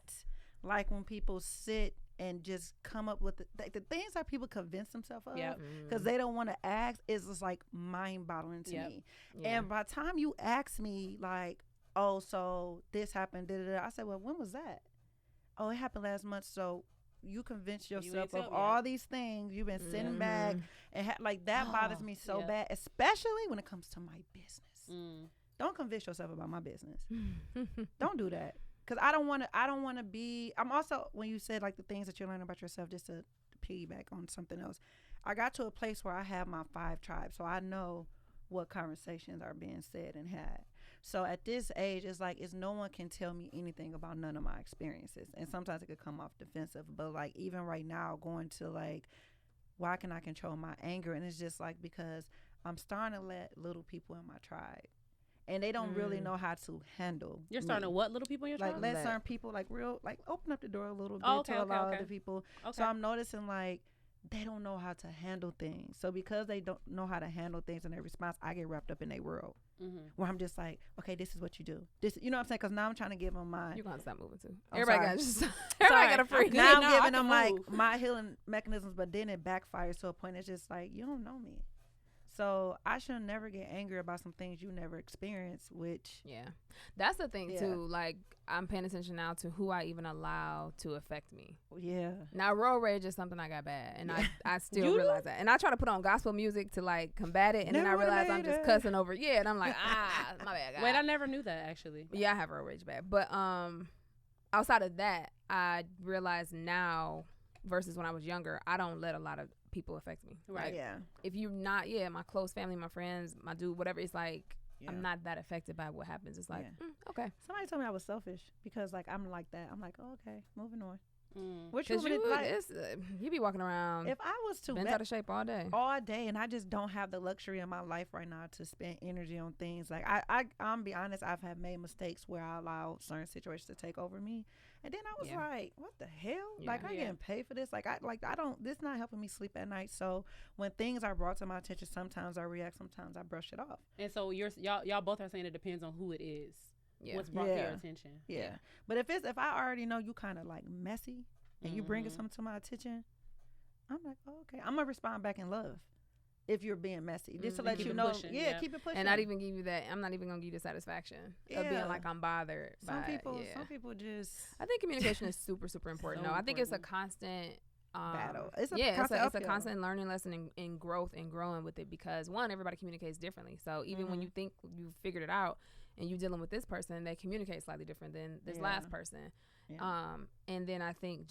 Speaker 1: like when people sit and just come up with the things that people convince themselves of because they don't want to ask is just like mind-boggling to me. And by the time you ask me like, oh, so this happened, I said, well, when was that? Oh, it happened last month. So you convinced yourself of all these things you've been sending back and like that bothers me so bad, especially when it comes to my business. Don't convince yourself about my business. Don't do that. Cause I don't want to be, I'm also, when you said like the things that you learn about yourself, just to piggyback on something else, I got to a place where I have my 5 tribes. So I know what conversations are being said and had. So at this age, it's like, no one can tell me anything about none of my experiences. And sometimes it could come off defensive. But like, even right now, going to like, why can I control my anger? And it's just like, because I'm starting to let little people in my tribe. And they don't really know how to handle
Speaker 2: You're starting to what little people in your tribe?
Speaker 1: Like, let certain people, like, open up the door a little bit to allow other people. Okay. So I'm noticing, like, they don't know how to handle things. So because they don't know how to handle things in their response, I get wrapped up in their world. Where I'm just like, okay, this is what you do. This, you know what I'm saying? Because now I'm trying to give them my...
Speaker 3: You're going to stop moving too. Everybody got a free.
Speaker 1: Now I'm giving them, like, my healing mechanisms, but then it backfires to a point. It's just like, you don't know me. So I should never get angry about some things you never experienced, which...
Speaker 3: Yeah. That's the thing, too. Like, I'm paying attention now to who I even allow to affect me.
Speaker 1: Yeah.
Speaker 3: Now, road rage is something I got bad, and I still realize that. And I try to put on gospel music to, like, combat it, and then I realize I'm just cussing over. Yeah, and I'm like, my bad, God.
Speaker 2: Wait, I never knew that, actually.
Speaker 3: Yeah, I have road rage bad. But outside of that, I realize now versus when I was younger, I don't let a lot of people affect me.
Speaker 1: Right.
Speaker 3: Like, if you're not, my close family, my friends, my dude, whatever, it's like, I'm not that affected by what happens. It's like, okay.
Speaker 1: Somebody told me I was selfish because, like, I'm like that. I'm like, oh, okay, moving on.
Speaker 3: What you be walking around.
Speaker 1: If I was to
Speaker 3: bent out of shape all day,
Speaker 1: and I just don't have the luxury in my life right now to spend energy on things like I'm be honest, I've had made mistakes where I allowed certain situations to take over me, and then I was like, what the hell? Like I getting paid for this? Like I don't. This not helping me sleep at night. So when things are brought to my attention, sometimes I react, sometimes I brush it off.
Speaker 2: And so y'all both are saying it depends on who it is. What's brought to your attention.
Speaker 1: But if I already know you kind of like messy and you bringing something to my attention, I'm like, oh, okay, I'm gonna respond back in love if you're being messy, just to let you know pushing, keep it pushing,
Speaker 3: and not even give you that. I'm not even gonna give you the satisfaction of being like I'm bothered.
Speaker 1: Some people just.
Speaker 3: I think communication is super important. I think it's a constant
Speaker 1: battle.
Speaker 3: It's a constant learning lesson in growth and growing with it, because one, everybody communicates differently. So even when you think you figured it out and you're dealing with this person, they communicate slightly different than this last person. And then I think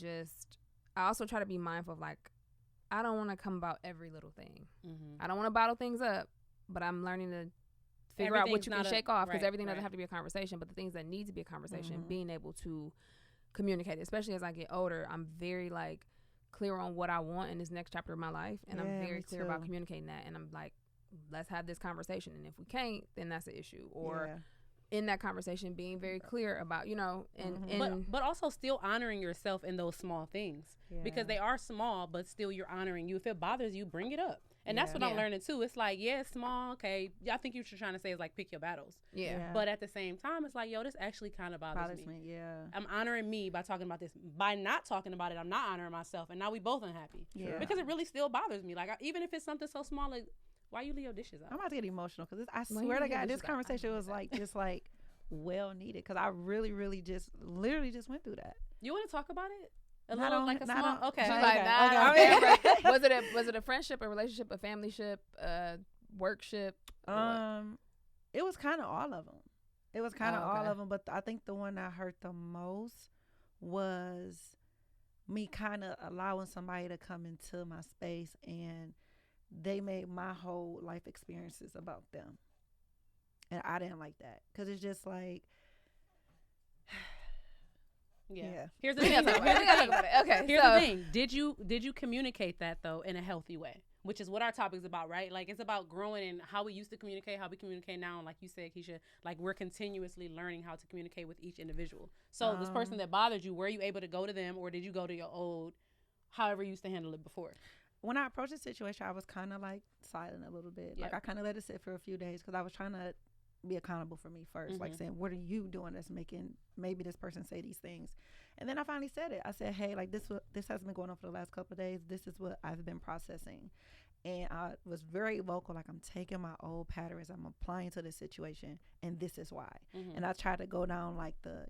Speaker 3: I also try to be mindful of, like, I don't want to come about every little thing. I don't want to bottle things up, but I'm learning to figure out what you can shake off, because everything doesn't have to be a conversation, but the things that need to be a conversation, being able to communicate, especially as I get older, I'm very, like, clear on what I want in this next chapter of my life, and I'm very clear about communicating that, and I'm like, let's have this conversation, and if we can't, then that's an issue. Or in that conversation, being very clear about,
Speaker 2: but also still honoring yourself in those small things, because they are small, but still you're honoring you. If it bothers you, bring it up. And that's what I'm learning too. It's like, it's small, okay. I think you're trying to say is like, pick your battles. But at the same time, it's like, yo, this actually kind of bothers me. I'm honoring me by talking about this. By not talking about it, I'm not honoring myself, and now we both unhappy. Because it really still bothers me. Like, even if it's something so small, like, why you leave your dishes out?
Speaker 1: I'm about to get emotional, because I swear to God, this conversation was like just like well needed, because I really just went through that.
Speaker 2: You want to talk about it A little like a small. Okay.
Speaker 3: She's
Speaker 1: Okay.
Speaker 3: like, nah.
Speaker 1: Okay.
Speaker 3: Was it a friendship, a relationship, a family ship, workship?
Speaker 1: It was kind of all of them. It was kind of
Speaker 3: Oh, okay.
Speaker 1: all of them, but I think the one that hurt the most was me kind of allowing somebody to come into my space and they made my whole life experiences about them. And I didn't like that because it's just like,
Speaker 2: yeah. Here's the
Speaker 3: We
Speaker 2: thing.
Speaker 3: gotta talk about it. Okay.
Speaker 2: Here's the thing. Did you communicate that though in a healthy way? Which is what our topic is about, right? Like, it's about growing and how we used to communicate, how we communicate now. And like you said, Keysha, like, we're continuously learning how to communicate with each individual. So this person that bothered you, were you able to go to them, or did you go to your old, however you used to handle it before?
Speaker 1: When I approached the situation, I was kind of like silent a little bit.
Speaker 2: Yep.
Speaker 1: Like I kind of let it sit for a few days because I was trying to be accountable for me first. Like saying, what are you doing that's making maybe this person say these things? And then I finally said it. I said, hey, like this has been going on for the last couple of days. This is what I've been processing. And I was very vocal, like I'm taking my old patterns, I'm applying to this situation, and this is why. And I tried to go down like the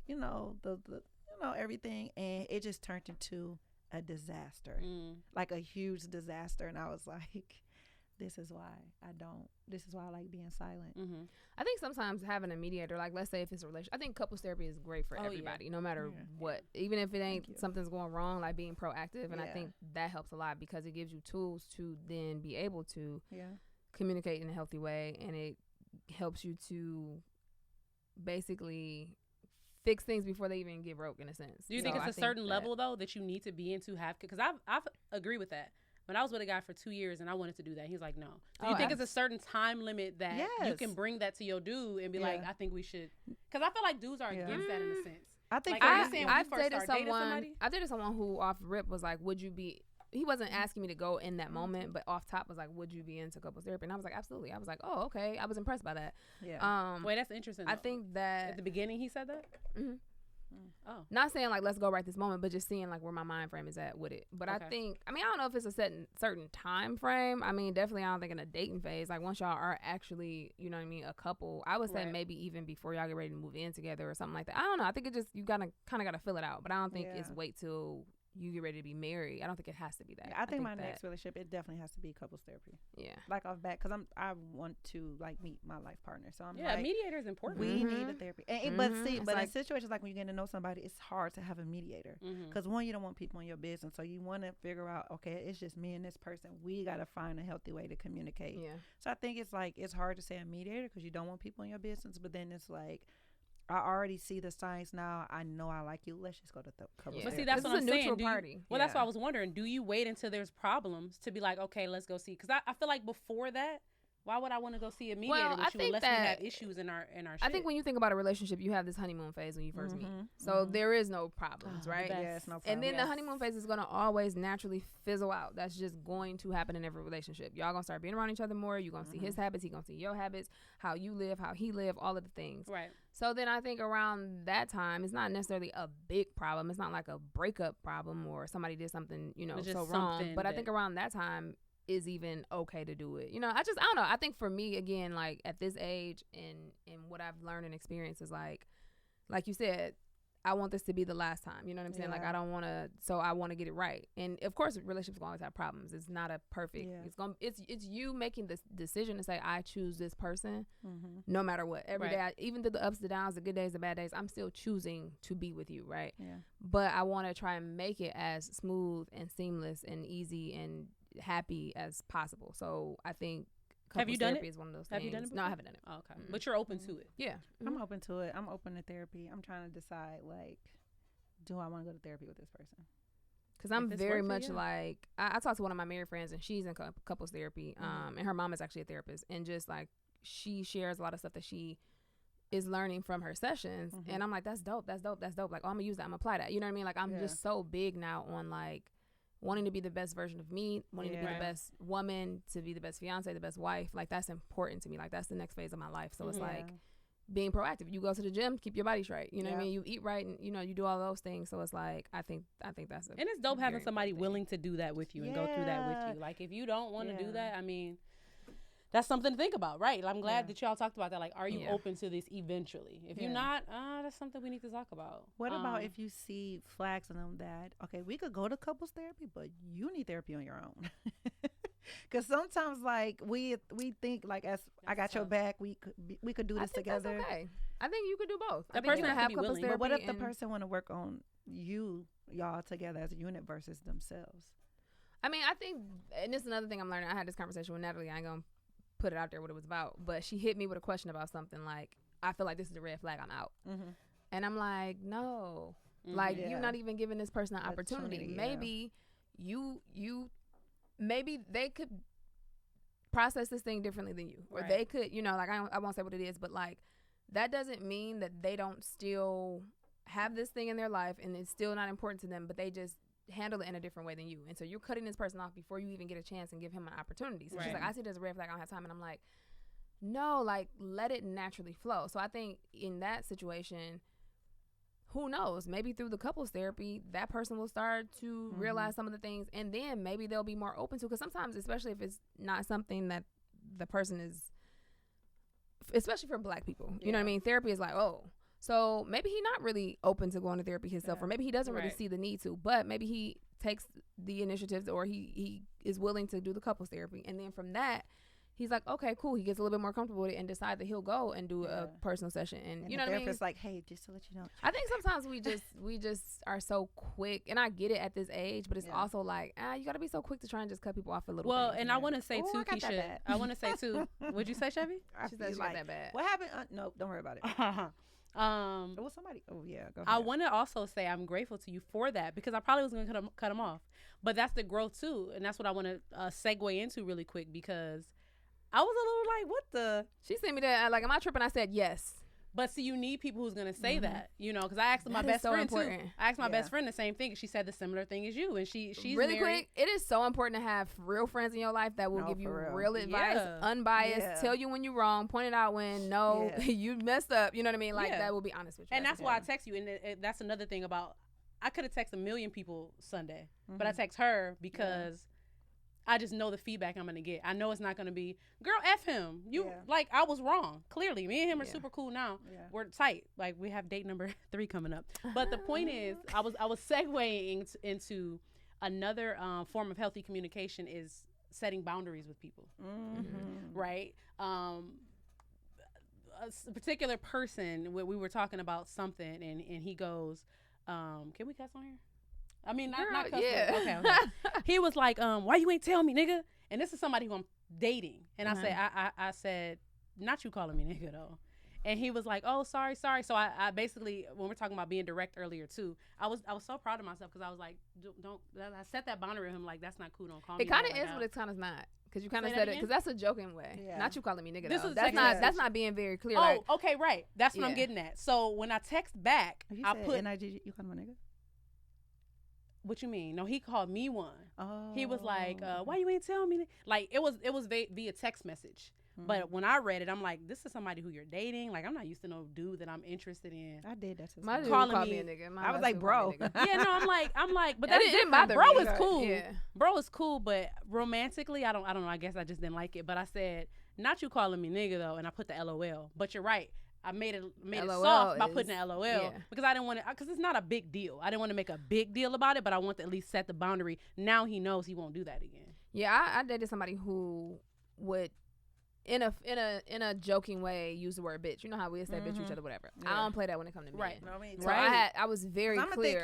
Speaker 1: everything, and it just turned into a disaster, like a huge disaster. And I was like, this is why I like being silent.
Speaker 3: I think sometimes having a mediator, like let's say if it's a relationship, I think couples therapy is great for everybody, no matter what. Even if it ain't something's going wrong, like being proactive. And I think that helps a lot because it gives you tools to then be able to communicate in a healthy way, and it helps you to basically fix things before they even get broke, in a sense.
Speaker 2: Do you think it's a certain level though that you need to be in to have? Because I've agree with that. When I was with a guy for 2 years and I wanted to do that, he's like, no. Do you think it's a certain time limit that you can bring that to your dude and be like, I think we should? Because I feel like dudes are against that in a sense.
Speaker 1: I think
Speaker 2: like,
Speaker 3: I dated someone who off rip was like, would you be? He wasn't asking me to go in that moment, but off top was like, would you be into couples therapy? And I was like, absolutely. I was like, oh, okay. I was impressed by that.
Speaker 1: Yeah.
Speaker 2: Wait, that's interesting.
Speaker 3: I think that
Speaker 2: at the beginning he said that. Oh,
Speaker 3: not saying like let's go right this moment, but just seeing like where my mind frame is at with it. But I think, I don't know if it's a certain time frame. I mean, definitely I don't think in a dating phase, like once y'all are actually, you know what I mean, a couple, I would say maybe even before y'all get ready to move in together or something like that. I don't know. I think it just, you kind of gotta fill it out, but I don't think it's wait till you get ready to be married. I don't think it has to be that.
Speaker 1: Yeah, I think my next relationship, it definitely has to be couples therapy.
Speaker 3: Yeah.
Speaker 1: Like off back, because I want to like meet my life partner. So I'm
Speaker 2: like, mediator is important.
Speaker 1: We need a therapy. And, but in situations like when you get to know somebody, it's hard to have a mediator. Because one, you don't want people in your business. So you want to figure out, okay, it's just me and this person. We got to find a healthy way to communicate. Yeah. So I think it's hard to say a mediator because you don't want people in your business. But then it's like, I already see the signs now. I know I like you. Let's just go to the couples.
Speaker 2: But see, that's what I'm saying. That's why I was wondering. Do you wait until there's problems to be like, okay, let's go see? Because I feel like before that, why would I want to go see a mediator with you unless we have issues in our shit?
Speaker 3: I think when you think about a relationship, you have this honeymoon phase when you first meet. So there is no problems, right?
Speaker 1: Yes, no problem.
Speaker 3: And then the honeymoon phase is going to always naturally fizzle out. That's just going to happen in every relationship. Y'all going to start being around each other more. You're going to see his habits. He's going to see your habits, how you live, how he live, all of the things.
Speaker 2: Right.
Speaker 3: So then I think around that time, it's not necessarily a big problem. It's not like a breakup problem or somebody did something, so wrong. But I think around that time, is even okay to do it. I don't know. I think for me, again, like at this age and what I've learned and experienced is like you said, I want this to be the last time. You know what I'm saying? Like I don't want to, so I want to get it right. And of course, relationships will always have problems. It's not a perfect. Yeah. It's you making this decision to say I choose this person, no matter what. Every day, even through the ups, the downs, the good days, the bad days, I'm still choosing to be with you, right? Yeah. But I want to try and make it as smooth and seamless and easy and happy as possible. So I think couples therapy is one of those things.
Speaker 2: Have you done it before?
Speaker 3: No, I haven't done it.
Speaker 2: Oh, okay. But you're open to it.
Speaker 3: Yeah.
Speaker 1: I'm open to it. I'm open to therapy. I'm trying to decide, like, do I want to go to therapy with this person?
Speaker 3: Because I'm very much like, I talked to one of my married friends and she's in couples therapy. And her mom is actually a therapist. And just like, she shares a lot of stuff that she is learning from her sessions. And I'm like, that's dope. Like, oh, I'm going to use that. I'm going to apply that. You know what I mean? Like, I'm just so big now on like, wanting to be the best version of me, wanting to be the best woman, to be the best fiance, the best wife. Like, that's important to me. Like, that's the next phase of my life. So it's like being proactive. You go to the gym, keep your body straight. You know what I mean? You eat right, and you do all those things. So it's like, I think that's
Speaker 2: and it's dope having somebody willing to do that with you and go through that with you. Like, if you don't want to do that, I mean, that's something to think about, right? I'm glad that y'all talked about that. Like, are you open to this eventually? If you're not, that's something we need to talk about.
Speaker 1: What about if you see flags on them that, okay, we could go to couples therapy, but you need therapy on your own? Because sometimes, like, we think, like, as I got your back, we could do this together.
Speaker 3: That's okay. I think you could do both.
Speaker 2: The person
Speaker 3: have
Speaker 2: be
Speaker 3: couples
Speaker 2: willing.
Speaker 3: therapy.
Speaker 1: But what if the person want to work on y'all together as a unit versus themselves?
Speaker 3: I mean, I think, and this is another thing I'm learning. I had this conversation with Natalie. I ain't gonna put it out there what it was about, but she hit me with a question about something like, I feel like this is a red flag, I'm out. And I'm like, no, like you're not even giving this person an opportunity. Maybe maybe they could process this thing differently than you, or they could, like, I won't say what it is, but like, that doesn't mean that they don't still have this thing in their life and it's still not important to them, but they just handle it in a different way than you. And so you're cutting this person off before you even get a chance and give him an opportunity. So she's like, I see it as a red flag, I don't have time. And I'm like, no, like, let it naturally flow. So I think in that situation, who knows, maybe through the couples therapy, that person will start to realize some of the things, and then maybe they'll be more open to, because sometimes, especially if it's not something that the person is, especially for Black people, you know what I mean? Therapy is like, oh, so maybe he's not really open to going to therapy himself, or maybe he doesn't really see the need to, but maybe he takes the initiatives, or he is willing to do the couples therapy. And then from that, he's like, okay, cool. He gets a little bit more comfortable with it and decide that he'll go and do a personal session. And you know what I mean?
Speaker 1: It's like, hey, just to let you know.
Speaker 3: I think sometimes we just are so quick, and I get it at this age, but it's also like, you got to be so quick to try and just cut people off a little bit.
Speaker 2: Well, and I want to say too, Keysha. I want to say too. What'd you say, Chevy?
Speaker 3: She said she got that bad.
Speaker 1: What happened? No, don't worry about it. Well, somebody. Oh yeah. Go ahead.
Speaker 2: I want to also say I'm grateful to you for that, because I probably was going to cut him off, but that's the growth too, and that's what I want to segue into really quick, because I was a little like, what the?
Speaker 3: She sent me that, like, am I tripping? I said yes.
Speaker 2: But see, you need people who's going to say that, because I asked my best friend too. I asked my best friend the same thing. She said the similar thing as you, and she's
Speaker 3: really
Speaker 2: married.
Speaker 3: Quick. It is so important to have real friends in your life that will give you real advice, unbiased, tell you when you're wrong, point it out when you messed up. You know what I mean? Like that will be honest with you.
Speaker 2: And that's why I text you. And that's another thing about, I could have texted 1 million people Sunday, but I text her because I just know the feedback I'm going to get. I know it's not going to be, girl, F him. Like, I was wrong. Clearly, me and him are super cool now. We're tight. Like, we have date number 3 coming up. But the point is, I was segueing into another form of healthy communication is setting boundaries with people. Right? A particular person, we were talking about something, and he goes, can we cuss on here? I mean, not cuss. Okay. He was like, why you ain't tell me, nigga? And this is somebody who I'm dating. And I said, not you calling me nigga, though. And he was like, oh, sorry. So I basically, when we're talking about being direct earlier, too, I was so proud of myself, because I was like, don't, I set that boundary with him, like, that's not cool, don't call me.
Speaker 3: It kind of is, but it's kind of not. Because you kind of said it, because that's a joking way. Not you calling me nigga, though. That's not being very clear.
Speaker 2: Oh, like, okay, right. That's what I'm getting at. So when I text back, I put,
Speaker 1: you call him a nigga?
Speaker 2: What you mean? No, he called me one. Oh. He was like, why you ain't tell me? Like, it was via text message. But when I read it, I'm like, this is somebody who you're dating. Like, I'm not used to no dude that I'm interested in.
Speaker 1: I did that to
Speaker 3: my dude called me a nigga.
Speaker 1: I was like, bro.
Speaker 2: Yeah, no, I'm like, but that
Speaker 3: didn't bother
Speaker 2: bro
Speaker 3: me.
Speaker 2: Is cool. Yeah. Bro is cool, but romantically, I don't know. I guess I just didn't like it. But I said, not you calling me nigga though, and I put the LOL. But you're right. I made it soft by putting an LOL because I didn't want to, because it's not a big deal. I didn't want to make a big deal about it, but I want to at least set the boundary. Now he knows he won't do that again.
Speaker 3: Yeah, I dated somebody who would, in a joking way, use the word bitch. You know how we say bitch to each other, whatever. I don't play that when it comes to men.
Speaker 2: Right.
Speaker 1: No, I mean,
Speaker 3: so I was very clear.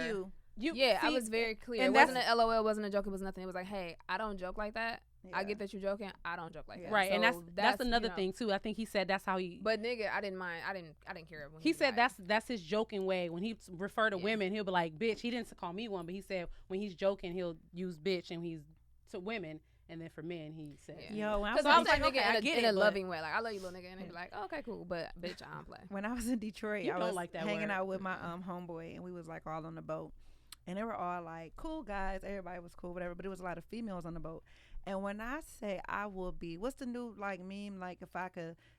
Speaker 3: I was very clear. It wasn't an LOL, wasn't a joke, it was nothing. It was like, hey, I don't joke like that. I get that you're joking. I don't joke like that.
Speaker 2: Right, so and that's another thing too. I think he said that's how he.
Speaker 3: But nigga, I didn't mind. I didn't care. When
Speaker 2: he said that's his joking way. When he refer to women, he'll be like bitch. He didn't call me one, but he said when he's joking, he'll use bitch, and he's to women. And then for men, he said,
Speaker 1: "Yo,"
Speaker 3: because I was like, nigga, in a loving way, like I love you, little nigga, and he'd be like, oh, "Okay, cool," but bitch, I don't play.
Speaker 1: When I was in Detroit, I was like hanging out with my homeboy, and we was like all on the boat, and they were all like cool guys. Everybody was cool, whatever. But it was a lot of females on the boat. And when I say I will be, what's the new like meme? Like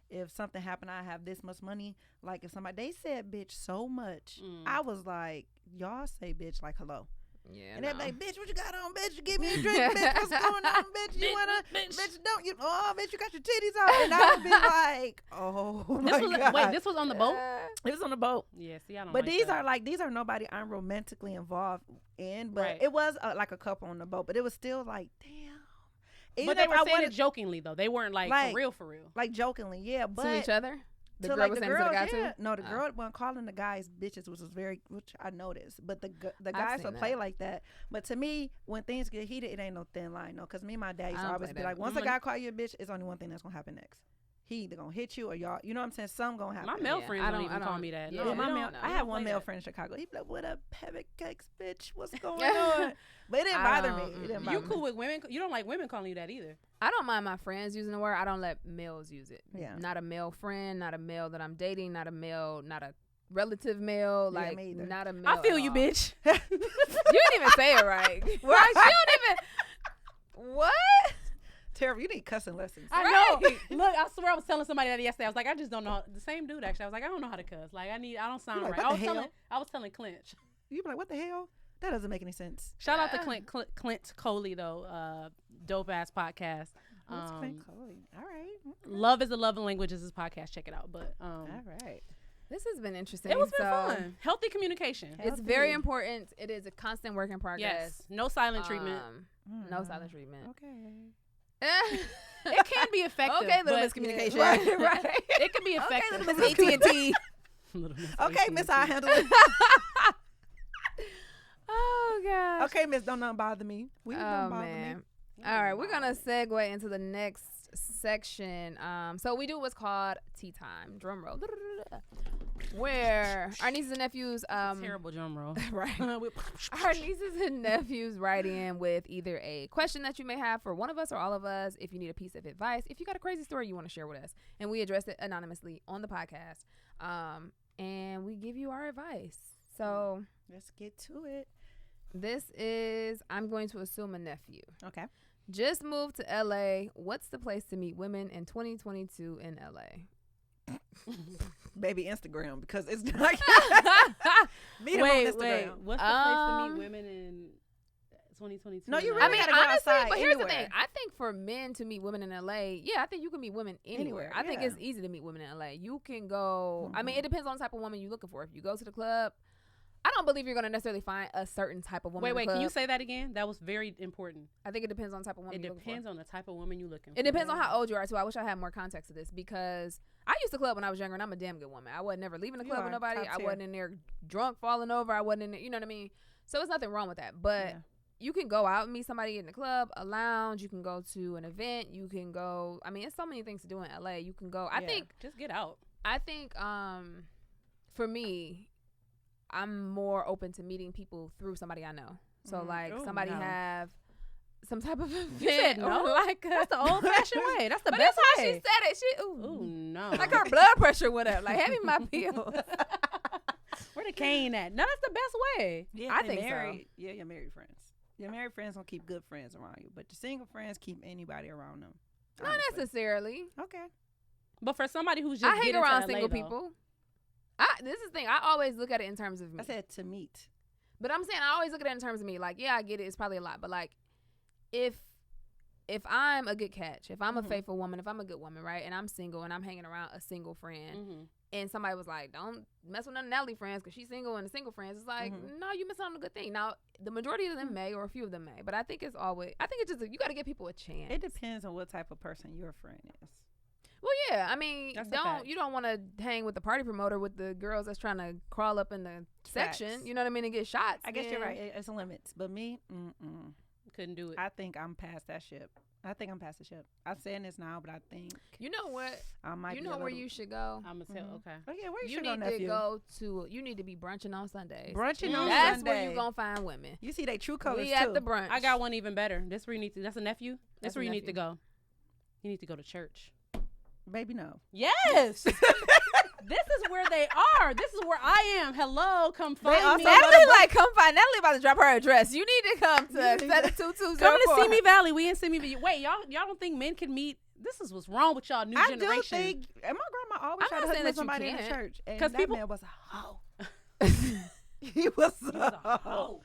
Speaker 1: if something happened, I have this much money. Like if somebody, they said bitch so much, I was like, y'all say bitch like hello.
Speaker 3: Yeah,
Speaker 1: and they're like, bitch, what you got on, bitch? Give me a drink, bitch. What's going on, bitch? You wanna, bitch? Don't you? Oh, bitch, you got your titties out, and I would be like, oh my God.
Speaker 2: Wait, this was on the boat.
Speaker 1: It was on the boat.
Speaker 2: Yeah, see, I don't.
Speaker 1: But
Speaker 2: like
Speaker 1: these are nobody I'm romantically involved in. But
Speaker 2: Right.
Speaker 1: it was like a couple on the boat. But it was still like, damn.
Speaker 2: But they were saying it jokingly though. They weren't like for real.
Speaker 1: Like jokingly, yeah. But
Speaker 3: to each other. The
Speaker 1: to
Speaker 3: girl
Speaker 1: like
Speaker 3: was
Speaker 1: the
Speaker 3: saying to the
Speaker 1: girls,
Speaker 3: guy
Speaker 1: yeah.
Speaker 3: too.
Speaker 1: No, the girl wasn't calling the guys bitches, which I noticed. But the guys will play like that. But to me, when things get heated, it ain't no thin line, no. Because me and my dad used to always be like, once a guy call you a bitch, it's only one thing that's gonna happen next. He either gonna hit you or y'all. You know what I'm saying? Something gonna happen.
Speaker 2: My male friends don't even call me that.
Speaker 3: Yeah,
Speaker 2: No,
Speaker 1: I have one male friend in Chicago. He be like, "What up, pebble cakes, bitch? What's going on?" But it didn't bother me. It didn't bother
Speaker 2: You cool with women? You don't like women calling you that either.
Speaker 3: I don't mind my friends using the word. I don't let males use it.
Speaker 1: Yeah.
Speaker 3: Not a male friend, not a male that I'm dating, not a relative male,
Speaker 1: Yeah,
Speaker 3: like
Speaker 1: me either.
Speaker 3: not a male.
Speaker 2: I feel
Speaker 3: at
Speaker 2: you,
Speaker 3: all.
Speaker 2: bitch.
Speaker 3: You didn't even say it right. Right? She don't even. What?
Speaker 1: Terrible. You need cussing lessons.
Speaker 2: I know. Look, I swear I was telling somebody that yesterday. I was like, I just don't know. The same dude actually. I was like, I don't know how to cuss. Like I don't sound
Speaker 1: like,
Speaker 2: right.
Speaker 1: what the hell?
Speaker 2: I was telling Clint.
Speaker 1: You be like, "What the hell? That doesn't make any sense."
Speaker 2: Shout out to Clint Coley though. Dope ass podcast.
Speaker 1: What's Clint Coley? All right. Okay.
Speaker 2: Love is a love language is his podcast. Check it out. But
Speaker 1: All right.
Speaker 3: This has been interesting.
Speaker 2: It was been fun. Healthy communication.
Speaker 3: It's very important. It is a constant work in progress.
Speaker 2: Yes. No silent treatment.
Speaker 3: No silent treatment.
Speaker 1: Okay.
Speaker 2: It can be effective.
Speaker 3: Okay, little
Speaker 2: but-
Speaker 3: miscommunication.
Speaker 1: Yeah, right.
Speaker 2: It can be effective.
Speaker 3: Okay, little Miss AT&T.
Speaker 1: Okay, Miss, I handle it.
Speaker 3: Oh gosh.
Speaker 1: Okay, Miss, don't nothing bother me. Don't bother me.
Speaker 3: All right, we're gonna segue into the next section. So we do what's called tea time. Drum roll. Where our nieces and nephews,
Speaker 2: Terrible drum roll.
Speaker 3: right? Our nieces and nephews write in with either a question that you may have for one of us or all of us. If you need a piece of advice, if you got a crazy story you want to share with us, and we address it anonymously on the podcast. And we give you our advice. So
Speaker 1: let's get to it.
Speaker 3: This is, I'm going to assume, a nephew.
Speaker 1: Okay.
Speaker 3: Just moved to LA. What's the place to meet women in 2022 in LA?
Speaker 1: Baby, Instagram, because it's not. Meet them
Speaker 2: Wait.
Speaker 1: on Instagram.
Speaker 2: What's the place to meet women in 2022?
Speaker 1: No, you
Speaker 3: I
Speaker 1: really
Speaker 3: mean,
Speaker 1: gotta go
Speaker 3: honestly,
Speaker 1: outside
Speaker 3: but here's
Speaker 1: anywhere.
Speaker 3: the thing. I think for men to meet women in LA, yeah, I think you can meet women anywhere. I think
Speaker 1: yeah.
Speaker 3: it's easy to meet women in LA. You can go, I mean, it depends on the type of woman you're looking for. If you go to the club, I don't believe you're going to necessarily find a certain type of woman.
Speaker 2: Wait,
Speaker 3: in the
Speaker 2: can you
Speaker 3: club.
Speaker 2: say that again? That was very important.
Speaker 3: I think it depends on the type of woman
Speaker 2: It
Speaker 3: you're looking for.
Speaker 2: depends on the type of woman you're looking for.
Speaker 3: It depends on how old you are, too. I wish I had more context to this because I used to club when I was younger, and I'm a damn good woman. I wasn't never leaving the club with nobody. I wasn't in there drunk, falling over. I wasn't in there, you know what I mean? So there's nothing wrong with that. But you can go out and meet somebody in the club, a lounge. You can go to an event. You can go. I mean, it's so many things to do in LA. You can go. I think
Speaker 2: just get out.
Speaker 3: I think for me, I'm more open to meeting people through somebody I know. So like somebody have some type of event.
Speaker 2: You said no?
Speaker 3: Like
Speaker 2: That's the old fashioned way. That's the
Speaker 3: but
Speaker 2: best
Speaker 3: that's how
Speaker 2: way.
Speaker 3: she said it. She
Speaker 2: Ooh, no.
Speaker 3: like her blood pressure went up. Like hand me my pills.
Speaker 2: Where the cane at? No, that's the best way.
Speaker 1: Yeah,
Speaker 3: I
Speaker 1: if
Speaker 3: think
Speaker 1: they're
Speaker 3: so.
Speaker 1: married, yeah, your married friends. Your married friends don't keep good friends around you, but your single friends keep anybody around them.
Speaker 3: Not necessarily.
Speaker 1: Okay.
Speaker 2: But for somebody who's just
Speaker 3: I hang
Speaker 2: getting
Speaker 3: around
Speaker 2: to LA,
Speaker 3: single
Speaker 2: though,
Speaker 3: people. This is the thing. I always look at it in terms of me.
Speaker 1: I said to meet.
Speaker 3: But I'm saying I always look at it in terms of me. Like, yeah, I get it. It's probably a lot. But like, if I'm a good catch, if I'm a faithful woman, if I'm a good woman, right, and I'm single and I'm hanging around a single friend, and somebody was like, don't mess with none of Natalie friends because she's single and the single friends, it's like, no, you missing on a good thing. Now, the majority of them may, or a few of them may, but I think it's just, you got to give people a chance.
Speaker 1: It depends on what type of person your friend is.
Speaker 3: Well, yeah, I mean,
Speaker 2: That's
Speaker 3: you don't want to hang with the party promoter with the girls that's trying to crawl up in the section, you know what I mean, and get shots.
Speaker 1: I guess you're right. It's limits. But me,
Speaker 2: couldn't do it.
Speaker 1: I think I'm past that ship. I'm past the ship. I'm saying this now, but I think
Speaker 3: you know what?
Speaker 1: I might.
Speaker 3: You know where you should go.
Speaker 2: I'm gonna tell. Okay.
Speaker 1: Oh yeah, where
Speaker 3: you need to go to. You need to be brunching on Sundays.
Speaker 1: Brunching on
Speaker 3: That's
Speaker 1: Sunday.
Speaker 3: where you gonna find women.
Speaker 1: You see they true colors
Speaker 3: We
Speaker 1: too.
Speaker 3: at the brunch.
Speaker 2: I got one even better. This where you need to. That's a nephew. That's where you need to
Speaker 3: nephew.
Speaker 2: go. You need to go to church.
Speaker 1: Baby, no.
Speaker 2: Yes. This is where they are. This is where I am. Hello, come find me.
Speaker 3: Natalie, like, come find Natalie about to drop her address. You need to come to 72204.
Speaker 2: Come to Simi Valley. We in Simi Valley. Wait, y'all don't think men can meet? This is what's wrong with y'all new
Speaker 1: I
Speaker 2: generation.
Speaker 1: do think, and my grandma always
Speaker 3: I'm
Speaker 1: tried
Speaker 3: not
Speaker 1: to hook
Speaker 3: saying
Speaker 1: with
Speaker 3: that you
Speaker 1: somebody in the
Speaker 3: can't.
Speaker 1: church, and
Speaker 2: 'Cause
Speaker 1: that
Speaker 2: people-
Speaker 1: man was a hoe. He was a hoe.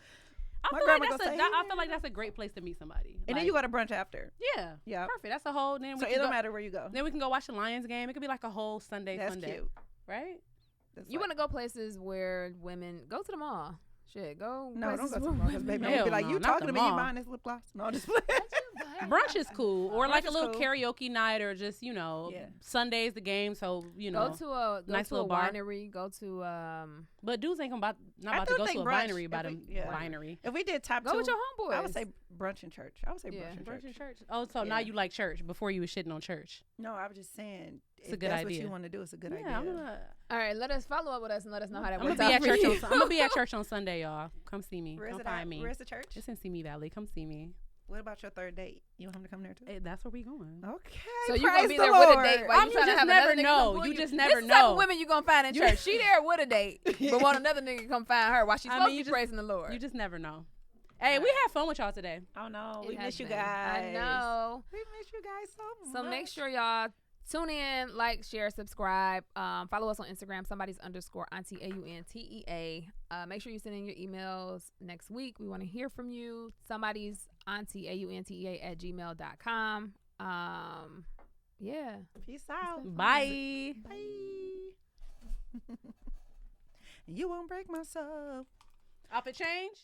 Speaker 1: My grandma gonna say,
Speaker 2: I feel like that's a great place to meet somebody.
Speaker 1: And then you go to brunch after.
Speaker 2: Yeah.
Speaker 1: Yeah.
Speaker 2: Perfect. That's a whole. Then
Speaker 1: So it don't matter where you go.
Speaker 2: Then we can go watch the Lions game. It could be like a whole Sunday.
Speaker 1: That's
Speaker 2: Sunday,
Speaker 1: cute.
Speaker 2: right?
Speaker 3: You want to go places where women go to the mall. Shit, go.
Speaker 1: No, don't go to the
Speaker 3: where
Speaker 1: mall. 'Cause
Speaker 3: women-
Speaker 1: baby, I'm gonna be like,
Speaker 2: no,
Speaker 1: you
Speaker 2: not
Speaker 1: talking
Speaker 2: the
Speaker 1: to me? You
Speaker 2: mall.
Speaker 1: buying this lip gloss? No, just playing.
Speaker 2: Brunch is cool, or like
Speaker 1: Brunch
Speaker 2: a
Speaker 1: is
Speaker 2: little
Speaker 1: cool.
Speaker 2: karaoke night, or just Sundays the game. So
Speaker 3: go to a
Speaker 2: nice little bar.
Speaker 3: winery. Go to
Speaker 2: But dudes ain't not about to go to a winery by them winery.
Speaker 1: If we did top
Speaker 3: go
Speaker 1: two,
Speaker 3: with your homeboys.
Speaker 1: I would say brunch in church. I would say brunch in church.
Speaker 2: Oh, so now you like church. Before you was shitting on church.
Speaker 1: No, I was just saying
Speaker 2: It's a
Speaker 1: if
Speaker 2: good
Speaker 1: that's
Speaker 2: idea.
Speaker 1: what you want to do, it's a good idea.
Speaker 2: I'm gonna
Speaker 3: All right, let us follow up with us and let us know how that
Speaker 2: I'm
Speaker 3: works
Speaker 2: gonna
Speaker 3: out
Speaker 2: be at
Speaker 3: for
Speaker 2: church.
Speaker 3: you.
Speaker 2: I'm gonna be at church on Sunday, y'all. Come see me.
Speaker 1: Where's
Speaker 2: Come
Speaker 1: it
Speaker 2: find
Speaker 1: at?
Speaker 2: me.
Speaker 1: Where's the church?
Speaker 2: It's in Simi Valley. Come see me.
Speaker 1: What about your third date? You want him to come there too?
Speaker 2: Hey, that's where we going.
Speaker 1: Okay.
Speaker 3: So you
Speaker 1: praise
Speaker 3: gonna be
Speaker 1: the
Speaker 3: there with a
Speaker 1: Lord.
Speaker 3: date? While you trying to
Speaker 2: just
Speaker 3: have
Speaker 2: never
Speaker 3: another nigga
Speaker 2: know.
Speaker 3: come pull
Speaker 2: You
Speaker 3: you?
Speaker 2: just
Speaker 3: This
Speaker 2: never
Speaker 3: is the type
Speaker 2: know.
Speaker 3: of women you gonna find in church. She there with a date, but want another nigga to come find her while she's supposed to be praising the Lord.
Speaker 2: You just never know. Hey, we had fun with y'all today.
Speaker 1: Oh no,
Speaker 3: It
Speaker 1: we
Speaker 3: has
Speaker 1: miss you
Speaker 3: been.
Speaker 1: guys.
Speaker 3: I know.
Speaker 1: We miss you guys so much.
Speaker 3: So make sure y'all tune in, like, share, subscribe. Follow us on Instagram. Somebody's _ Auntie AUNTEA. Make sure you send in your emails next week. We want to hear from you. Somebody's Auntie AUNTEA @gmail.com. Yeah.
Speaker 1: Peace out.
Speaker 2: Bye.
Speaker 1: Bye. You won't break my soul.
Speaker 2: Up a change.